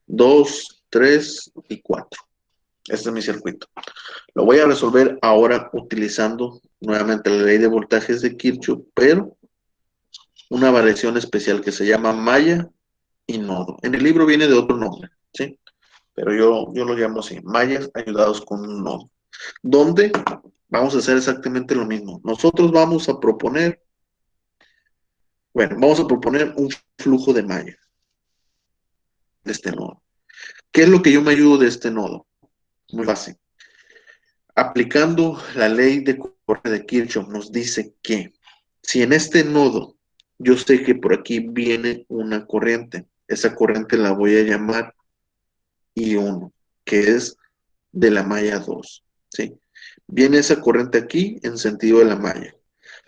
2, 3 y 4. Este es mi circuito. Lo voy a resolver ahora utilizando nuevamente la ley de voltajes de Kirchhoff, pero una variación especial que se llama malla y nodo. En el libro viene de otro nombre, ¿sí? Pero yo lo llamo así, mallas ayudados con un nodo. Donde vamos a hacer exactamente lo mismo. Nosotros vamos a proponer un flujo de malla de este nodo. ¿Qué es lo que yo me ayudo de este nodo? Muy fácil. Aplicando la ley de corriente de Kirchhoff nos dice que si en este nodo yo sé que por aquí viene una corriente, esa corriente la voy a llamar I1, que es de la malla 2, ¿sí? Viene esa corriente aquí en sentido de la malla.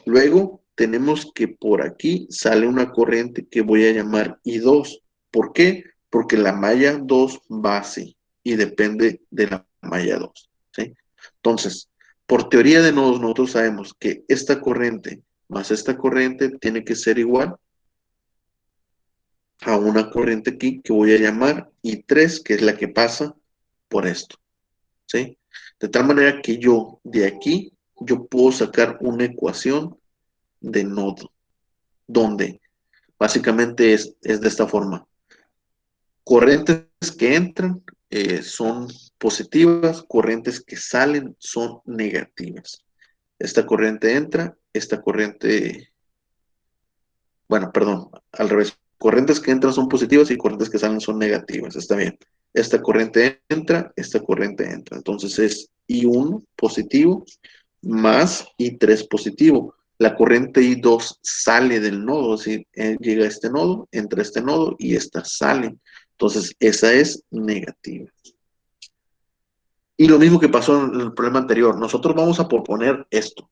Luego tenemos que por aquí sale una corriente que voy a llamar I2. ¿Por qué? Porque la malla 2 va así y depende de la malla 2, ¿sí? Entonces, por teoría de nodos, nosotros sabemos que esta corriente más esta corriente tiene que ser igual a una corriente aquí que voy a llamar I3, que es la que pasa por esto, ¿sí? De tal manera que yo, de aquí, yo puedo sacar una ecuación de nodo, donde básicamente es de esta forma. Corrientes que entran son positivas, corrientes que salen son negativas. Esta corriente entra, esta corriente, bueno, perdón, al revés. Corrientes que entran son positivas y corrientes que salen son negativas. Está bien. Esta corriente entra, esta corriente entra. Entonces es I1 positivo más I3 positivo. La corriente I2 sale del nodo, es decir, llega a este nodo, entra a este nodo y esta sale. Entonces esa es negativa. Y lo mismo que pasó en el problema anterior. Nosotros vamos a proponer esto.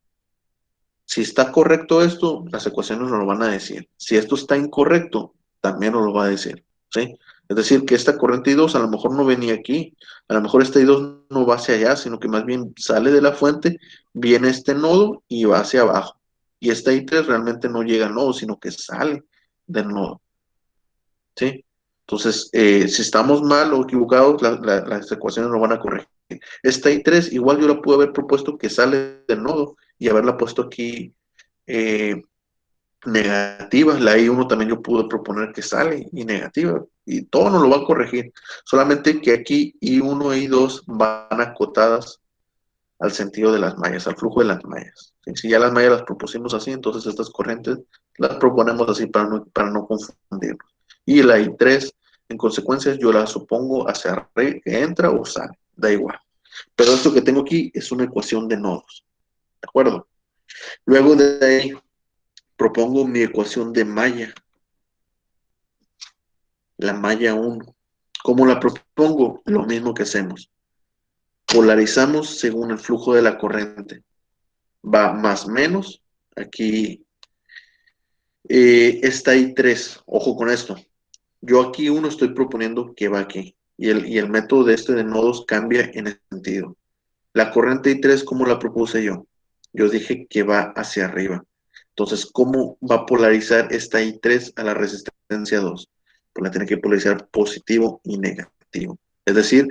Si está correcto esto, las ecuaciones nos lo van a decir. Si esto está incorrecto, también nos lo va a decir, ¿sí? Es decir, que esta corriente I2 a lo mejor no venía aquí, a lo mejor esta I2 no va hacia allá, sino que más bien sale de la fuente, viene a este nodo y va hacia abajo. Y esta I3 realmente no llega al nodo, sino que sale del nodo, ¿sí? Entonces, si estamos mal o equivocados, las ecuaciones nos van a corregir. Esta I3 igual yo la pude haber propuesto que sale del nodo y haberla puesto aquí negativa. La I1 también yo pude proponer que sale y negativa. Y todo nos lo va a corregir. Solamente que aquí I1 e I2 van acotadas al sentido de las mallas, al flujo de las mallas. ¿Sí? Si ya las mallas las propusimos así, entonces estas corrientes las proponemos así para no confundirnos. Y la I3, en consecuencia, yo la supongo hacia arriba, que entra o sale, da igual. Pero esto que tengo aquí es una ecuación de nodos, ¿de acuerdo? Luego de ahí propongo mi ecuación de malla, la malla 1. ¿Cómo la propongo? Lo mismo que hacemos. Polarizamos según el flujo de la corriente. Va más menos. Aquí está I3. Ojo con esto. Yo aquí uno estoy proponiendo que va aquí. Y el método de este de nodos cambia en ese sentido. La corriente I3, ¿cómo la propuse yo? Yo dije que va hacia arriba. Entonces, ¿cómo va a polarizar esta I3 a la resistencia 2? Pues la tiene que polarizar positivo y negativo. Es decir,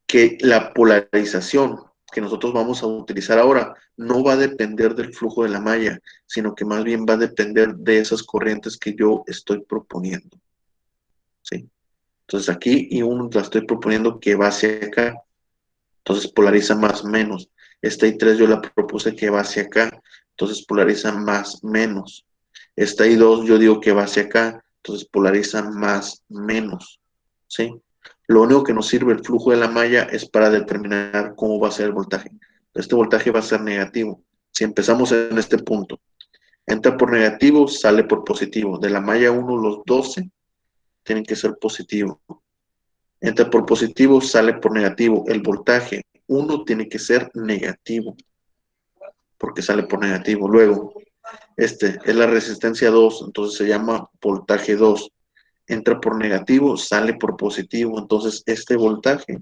que la polarización que nosotros vamos a utilizar ahora no va a depender del flujo de la malla, sino que más bien va a depender de esas corrientes que yo estoy proponiendo, ¿sí? Entonces aquí I1 la estoy proponiendo que va hacia acá. Entonces polariza más menos. Esta I3 yo la propuse que va hacia acá. Entonces polariza más menos. Esta I2 yo digo que va hacia acá. Entonces polariza más menos. ¿Sí? Lo único que nos sirve el flujo de la malla es para determinar cómo va a ser el voltaje. Este voltaje va a ser negativo. Si empezamos en este punto, entra por negativo, sale por positivo. De la malla 1, los 12 tienen que ser positivos. Entra por positivo, sale por negativo. El voltaje 1 tiene que ser negativo, porque sale por negativo. Luego, este es la resistencia 2, entonces se llama voltaje 2. Entra por negativo, sale por positivo, entonces este voltaje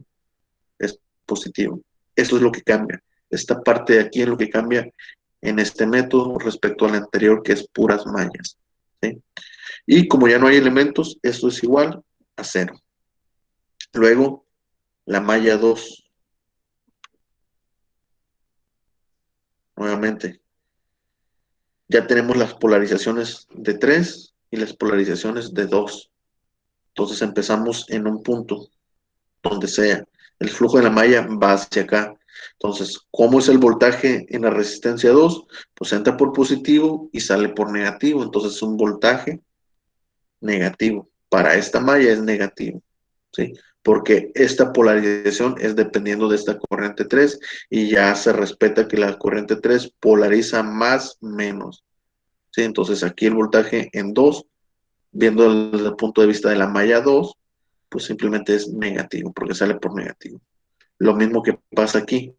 es positivo. Esto es lo que cambia. Esta parte de aquí es lo que cambia en este método respecto al anterior, que es puras mallas. ¿Sí? Y como ya no hay elementos, esto es igual a 0. Luego, la malla 2. Nuevamente, ya tenemos las polarizaciones de 3 y las polarizaciones de 2. Entonces empezamos en un punto, donde sea. El flujo de la malla va hacia acá. Entonces, ¿cómo es el voltaje en la resistencia 2? Pues entra por positivo y sale por negativo. Entonces es un voltaje negativo. Para esta malla es negativo, ¿sí? Porque esta polarización es dependiendo de esta corriente 3 y ya se respeta que la corriente 3 polariza más menos, ¿sí? Entonces aquí el voltaje en 2, viendo desde el punto de vista de la malla 2, pues simplemente es negativo, porque sale por negativo. Lo mismo que pasa aquí.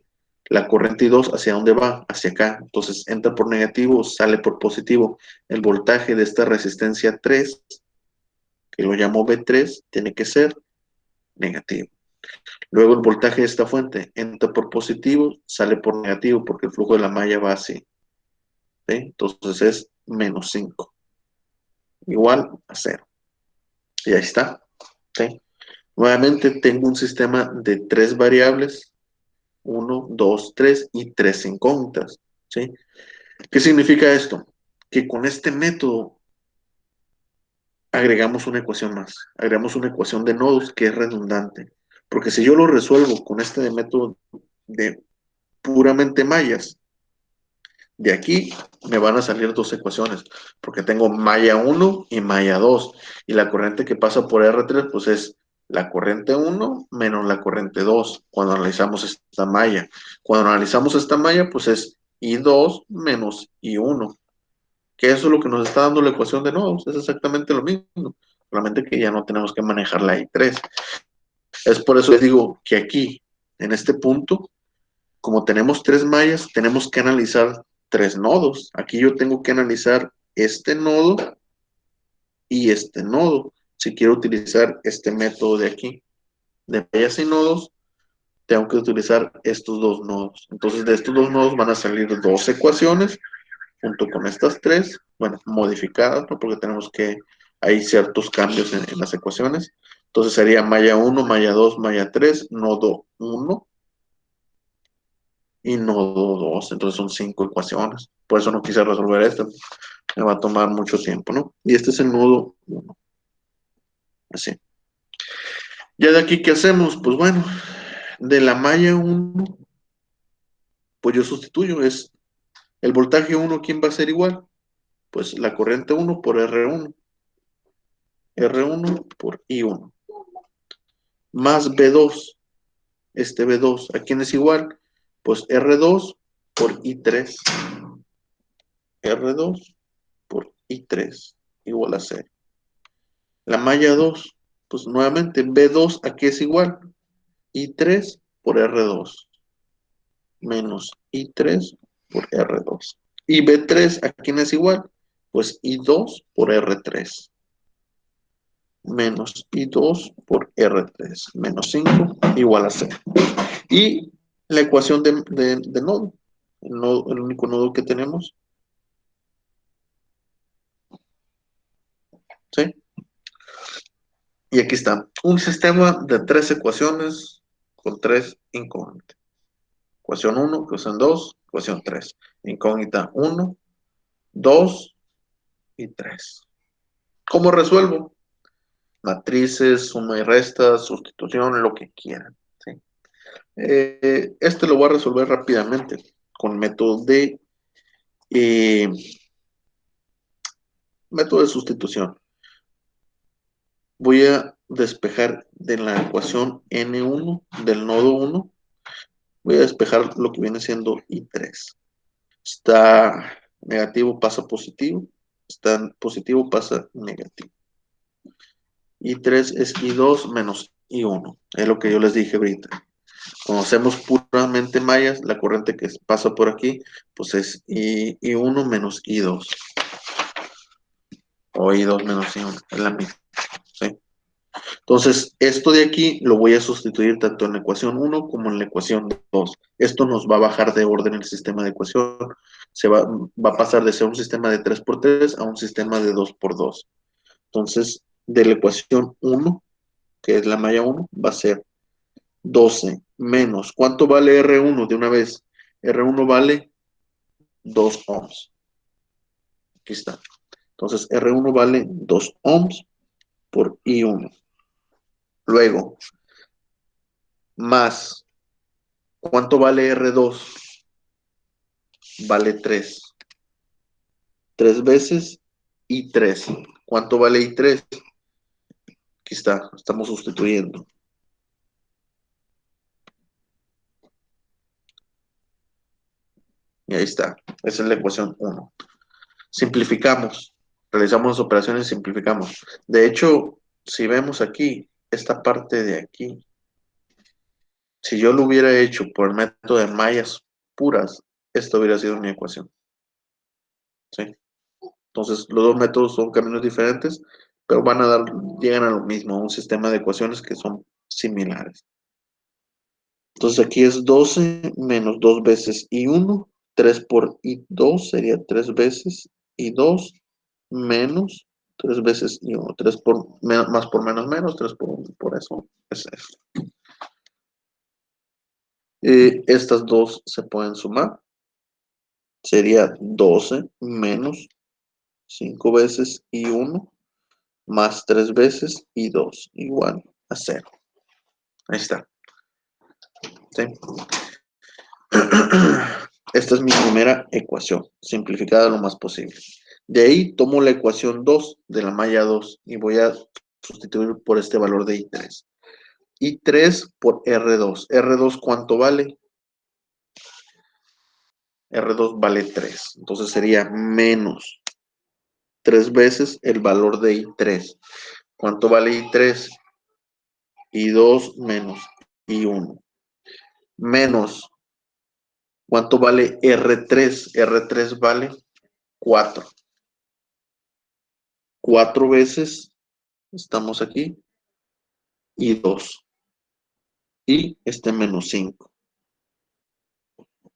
La corriente I2, ¿hacia dónde va? Hacia acá. Entonces entra por negativo, sale por positivo. El voltaje de esta resistencia 3, que lo llamo B3, tiene que ser negativo. Luego el voltaje de esta fuente entra por positivo, sale por negativo, porque el flujo de la malla va así. ¿Sí? Entonces es menos 5, igual a 0. Y ahí está. ¿Sí? Nuevamente tengo un sistema de 3 variables, 1, 2, 3 y 3 incógnitas. ¿Sí? ¿Qué significa esto? Que con este método agregamos una ecuación más, agregamos una ecuación de nodos que es redundante. Porque si yo lo resuelvo con este método de puramente mallas, de aquí me van a salir dos ecuaciones, porque tengo malla 1 y malla 2, y la corriente que pasa por R3 pues es la corriente 1 menos la corriente 2 cuando analizamos esta malla. Cuando analizamos esta malla pues es I2 menos I1, que eso es lo que nos está dando la ecuación de nodos, es exactamente lo mismo, solamente que ya no tenemos que manejar la I3. Es por eso que digo que aquí, en este punto, como tenemos 3 mallas, tenemos que analizar 3 nodos. Aquí yo tengo que analizar este nodo y este nodo. Si quiero utilizar este método de aquí, de mallas y nodos, tengo que utilizar estos dos nodos. Entonces, de estos dos nodos van a salir dos ecuaciones, junto con estas 3, bueno, modificadas, ¿no? Porque tenemos que, hay ciertos cambios en las ecuaciones. Entonces sería malla 1, malla 2, malla 3, nodo 1 y nodo 2. Entonces son 5 ecuaciones. Por eso no quise resolver esto. Me va a tomar mucho tiempo, ¿no? Y este es el nodo 1. Así. Ya de aquí, ¿qué hacemos? Pues bueno, de la malla 1, pues yo sustituyo. Es el voltaje 1, ¿quién va a ser igual? Pues la corriente 1 por R1. R1 por I1. Más B2. Este B2, ¿a quién es igual? Pues R2 por I3. R2 por I3 igual a 0. La malla 2, pues nuevamente B2, ¿a qué es igual? I3 por R2 menos I3 por R2. Y B3, ¿a quién es igual? Pues I2 por R3 menos I2 por R3 menos 5 igual a 0. Y la ecuación de nodo, el único nodo que tenemos, ¿sí? Y aquí está, un sistema de 3 ecuaciones con 3 incógnitas. Ecuación 1, ecuación 2, ecuación 3. Incógnita 1, 2 y 3. ¿Cómo resuelvo? matrices, suma y resta, sustitución, lo que quieran. ¿Sí? Este lo voy a resolver rápidamente con eh, método de sustitución. Voy a despejar de la ecuación N1 del nodo 1, voy a despejar lo que viene siendo I3. Está negativo, pasa positivo. Está positivo, pasa negativo. I3 es I2 menos I1. Es lo que yo les dije ahorita. Cuando hacemos puramente mayas, la corriente que pasa por aquí, pues es I1 menos I2. O I2 menos I1. Es la misma. ¿Sí? Entonces, esto de aquí lo voy a sustituir tanto en la ecuación 1 como en la ecuación 2. Esto nos va a bajar de orden el sistema de ecuación. Va a pasar de ser un sistema de 3x3 a un sistema de 2x2. Entonces, de la ecuación 1, que es la malla 1, va a ser 12 menos. ¿Cuánto vale R1 de una vez? R1 vale 2 ohms. Aquí está. Entonces, R1 vale 2 ohms por I1. Luego, más, ¿cuánto vale R2? Vale 3. 3 veces I3. ¿Cuánto vale I3? Aquí está, estamos sustituyendo. Y ahí está. Esa es la ecuación 1. Simplificamos. Realizamos las operaciones y simplificamos. De hecho, si vemos aquí, esta parte de aquí, si yo lo hubiera hecho por el método de mallas puras, esta hubiera sido mi ecuación. ¿Sí? Entonces, los dos métodos son caminos diferentes, pero llegan a lo mismo, a un sistema de ecuaciones que son similares. Entonces, aquí es 12 menos 2 veces I1, 3 por I2 sería 3 veces I2 menos 3 veces I1, 3 más por menos menos, 3 por 1, por eso es eso. Estas dos se pueden sumar, sería 12 menos 5 veces I1 más 3 veces I2 igual a 0. Ahí está. ¿Sí? Esta es mi primera ecuación, simplificada lo más posible. De ahí tomo la ecuación 2 de la malla 2 y voy a sustituir por este valor de I3. I3 por R2. ¿R2 cuánto vale? R2 vale 3. Entonces sería menos 3 veces el valor de I3. ¿Cuánto vale I3? I2 menos I1. Menos, ¿cuánto vale R3? R3 vale 4. 4 veces, estamos aquí, I2. Y este menos 5,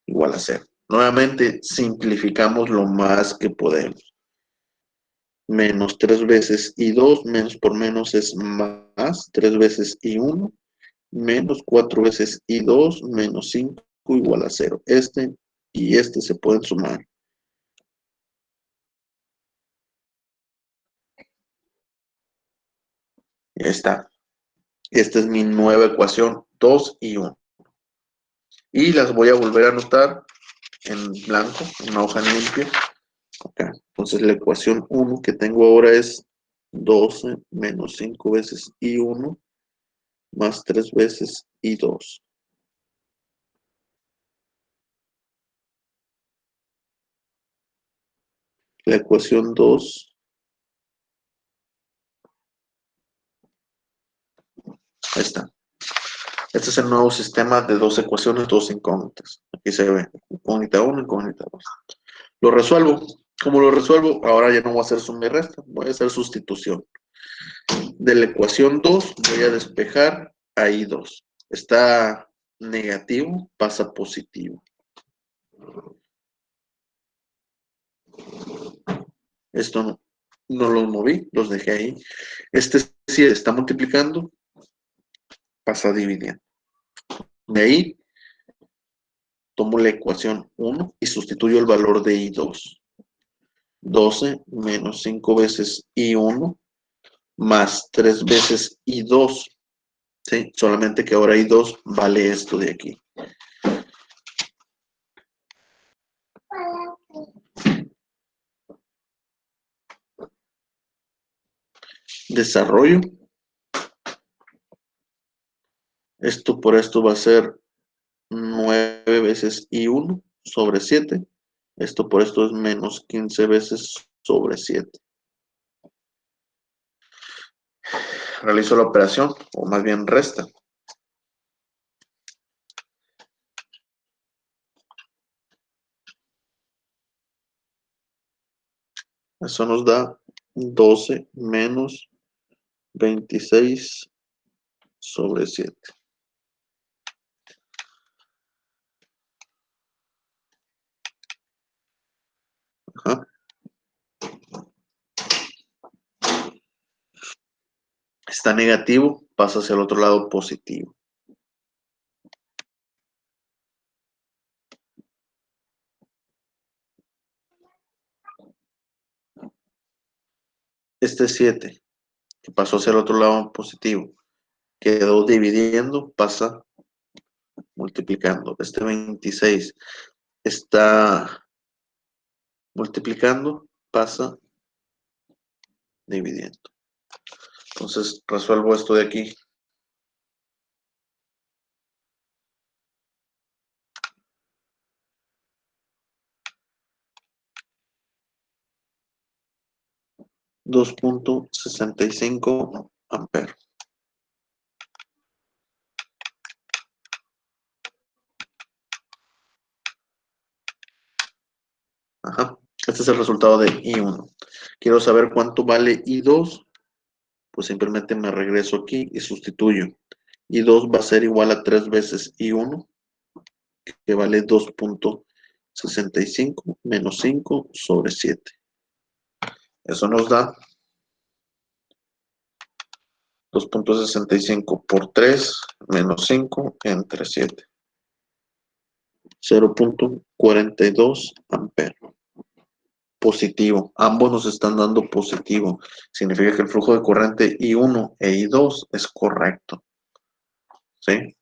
igual a 0. Nuevamente simplificamos lo más que podemos. Menos 3 veces I2, menos por menos es más, 3 veces I1, menos 4 veces I2, menos 5, igual a 0. Este y este se pueden sumar. Ya está. Esta es mi nueva ecuación, 2 y 1. Y las voy a volver a anotar en blanco, en una hoja limpia. Acá. Entonces la ecuación 1 que tengo ahora es 12 menos 5 veces I1 más 3 veces I2. La ecuación 2, ahí está. Este es el nuevo sistema de dos ecuaciones, dos incógnitas. Aquí se ve incógnita 1, incógnita 2. Lo resuelvo. ¿Cómo lo resuelvo? Ahora ya no voy a hacer suma y resta, voy a hacer sustitución. De la ecuación 2 voy a despejar a I2. Está negativo, pasa positivo. Esto no los moví, los dejé ahí. Este sí está multiplicando, pasa dividiendo. De ahí tomo la ecuación 1 y sustituyo el valor de I2. 12 menos 5 veces I1 más 3 veces I2, ¿sí? Solamente que ahora I2 vale esto de aquí. Desarrollo. Esto por esto va a ser 9 veces I1 sobre 7. Esto por esto es menos 15 veces sobre 7. Realizo la operación, o más bien resta. Eso nos da 12 menos 26 sobre 7. Ajá. Está negativo, pasa hacia el otro lado positivo. Este 7, que pasó hacia el otro lado positivo, quedó dividiendo, pasa multiplicando. Este 26 está multiplicando, pasa dividiendo. Entonces resuelvo esto de aquí. $2.65 amperes. Ajá. Este es el resultado de I1. Quiero saber cuánto vale I2. Pues simplemente me regreso aquí y sustituyo. I2 va a ser igual a 3 veces I1, que vale 2.65 menos 5 sobre 7. Eso nos da 2.65 por 3 menos 5 entre 7. 0.42 amperes. Positivo. Ambos nos están dando positivo. Significa que el flujo de corriente I1 e I2 es correcto. ¿Sí?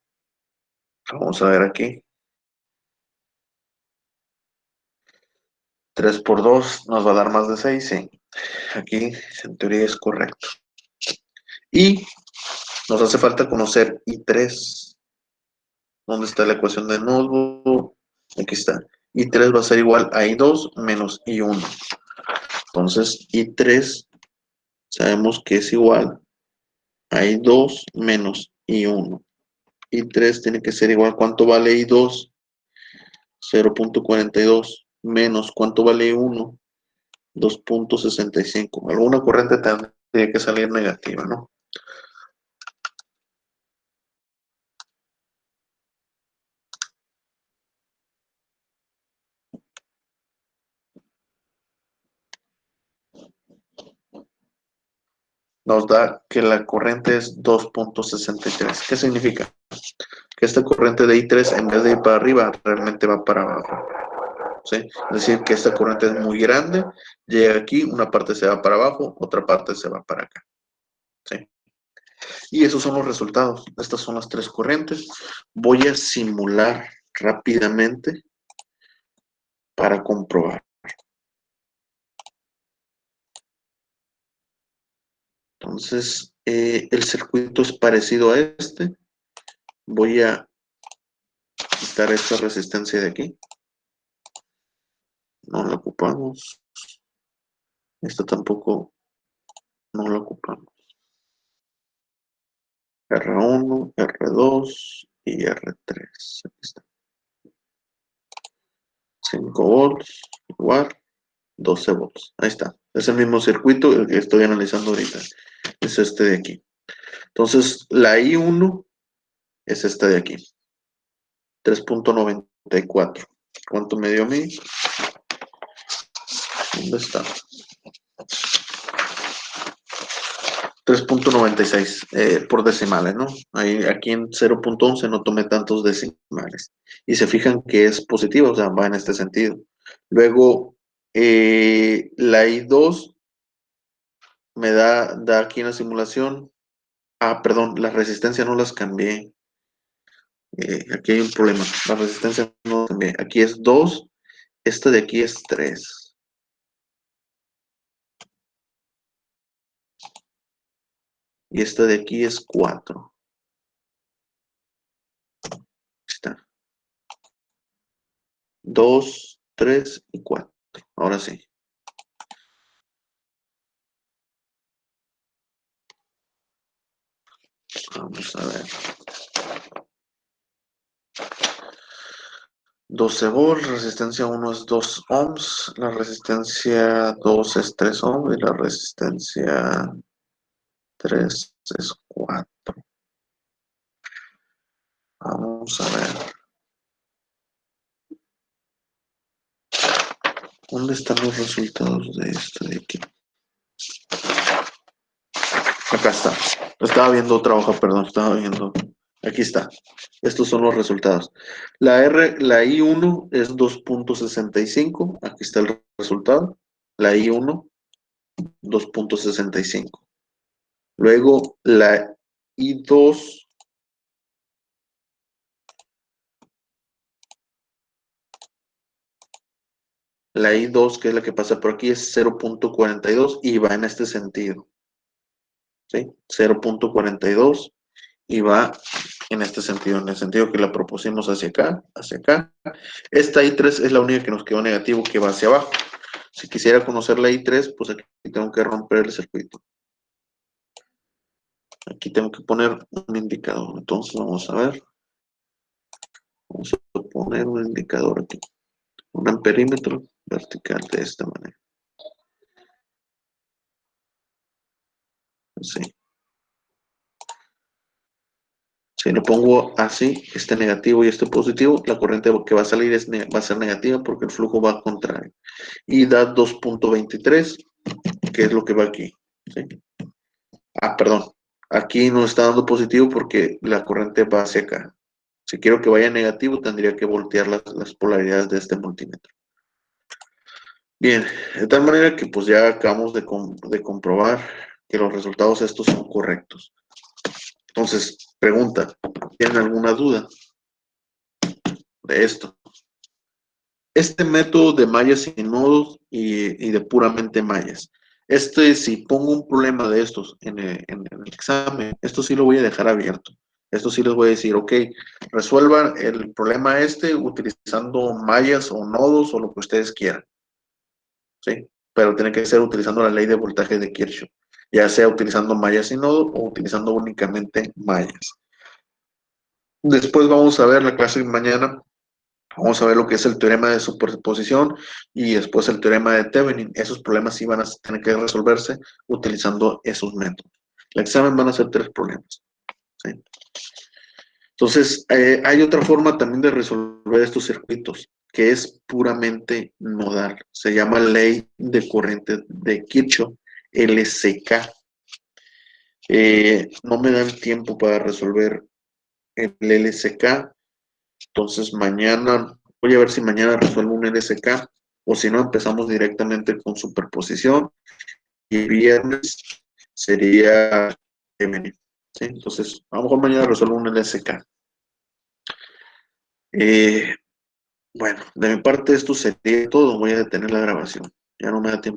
Vamos a ver aquí. 3 por 2 nos va a dar más de 6, sí. Aquí en teoría es correcto. Y nos hace falta conocer I3. ¿Dónde está la ecuación de nudo? Aquí está. I3 va a ser igual a I2 menos I1. Entonces, I3 sabemos que es igual a I2 menos I1. I3 tiene que ser igual. ¿Cuánto vale I2? 0.42 menos ¿cuánto vale I1? 2.65. Alguna corriente tendría que salir negativa, ¿no? Nos da que la corriente es 2.63. ¿Qué significa? Que esta corriente de I3 en vez de ir para arriba, realmente va para abajo. ¿Sí? Es decir, que esta corriente es muy grande, llega aquí, una parte se va para abajo, otra parte se va para acá. ¿Sí? Y esos son los resultados. Estas son las tres corrientes. Voy a simular rápidamente para comprobar. Entonces, el circuito es parecido a este. Voy a quitar esta resistencia de aquí. No la ocupamos. Esta tampoco no la ocupamos. R1, R2 y R3. Aquí está. 5 volts, igual, 12 volts. Ahí está. Es el mismo circuito el que estoy analizando ahorita. Es este de aquí. Entonces, la I1 es esta de aquí. 3.94. ¿Cuánto me dio a mí? ¿Dónde está? 3.96 por decimales, ¿no? Aquí en 0.11 no tomé tantos decimales. Y se fijan que es positivo, o sea, va en este sentido. Luego, la I2 me da aquí en la simulación. Ah, perdón, la resistencia no las cambié. Aquí hay un problema. La resistencia no las cambié. Aquí es 2, esta de aquí es 3. Y esta de aquí es 4. Está. 2, 3 y 4. Ahora sí. Vamos a ver. 12 volts, resistencia 1 es 2 ohms, la resistencia 2 es 3 ohms y la resistencia 3 es 4. Vamos a ver. ¿Dónde están los resultados de esto de aquí? Acá está. Estaba viendo otra hoja, perdón. Estaba viendo. Aquí está. Estos son los resultados. La I1 es 2.65. Aquí está el resultado. La I1, 2.65. Luego la I2. La I2, que es la que pasa por aquí, es 0.42 y va en este sentido. ¿Sí? 0.42 y va en este sentido, en el sentido que la propusimos hacia acá, hacia acá. Esta I3 es la única que nos quedó negativo, que va hacia abajo. Si quisiera conocer la I3, pues aquí tengo que romper el circuito. Aquí tengo que poner un indicador. Entonces vamos a ver. Vamos a poner un indicador aquí. Un amperímetro vertical de esta manera. Así. Si lo pongo así, este negativo y este positivo, la corriente que va a salir va a ser negativa porque el flujo va contrario. Y da 2.23, que es lo que va aquí. ¿Sí? Ah, perdón. Aquí no está dando positivo porque la corriente va hacia acá. Si quiero que vaya negativo, tendría que voltear las polaridades de este multímetro. Bien, de tal manera que pues ya acabamos de comprobar que los resultados estos son correctos. Entonces, pregunta, ¿tienen alguna duda de esto? Este método de mallas sin nodos y de puramente mallas. Si pongo un problema de estos en el examen, esto sí lo voy a dejar abierto. Esto sí les voy a decir, ok, resuelvan el problema utilizando mallas o nodos o lo que ustedes quieran. ¿Sí? Pero tiene que ser utilizando la ley de voltaje de Kirchhoff. Ya sea utilizando mallas sin nodo o utilizando únicamente mallas. Después vamos a ver la clase de mañana. Vamos a ver lo que es el teorema de superposición y después el teorema de Thevenin. Esos problemas sí van a tener que resolverse utilizando esos métodos. El examen van a ser 3 problemas. ¿Sí? Entonces, hay otra forma también de resolver estos circuitos, que es puramente nodal. Se llama ley de corriente de Kirchhoff, LCK. No me dan tiempo para resolver el LCK. Entonces mañana, voy a ver si mañana resuelvo un LSK o si no empezamos directamente con superposición y el viernes sería Gemini. ¿Sí? Entonces, a lo mejor mañana resuelvo un LSK. Bueno, de mi parte esto sería todo. Voy a detener la grabación. Ya no me da tiempo.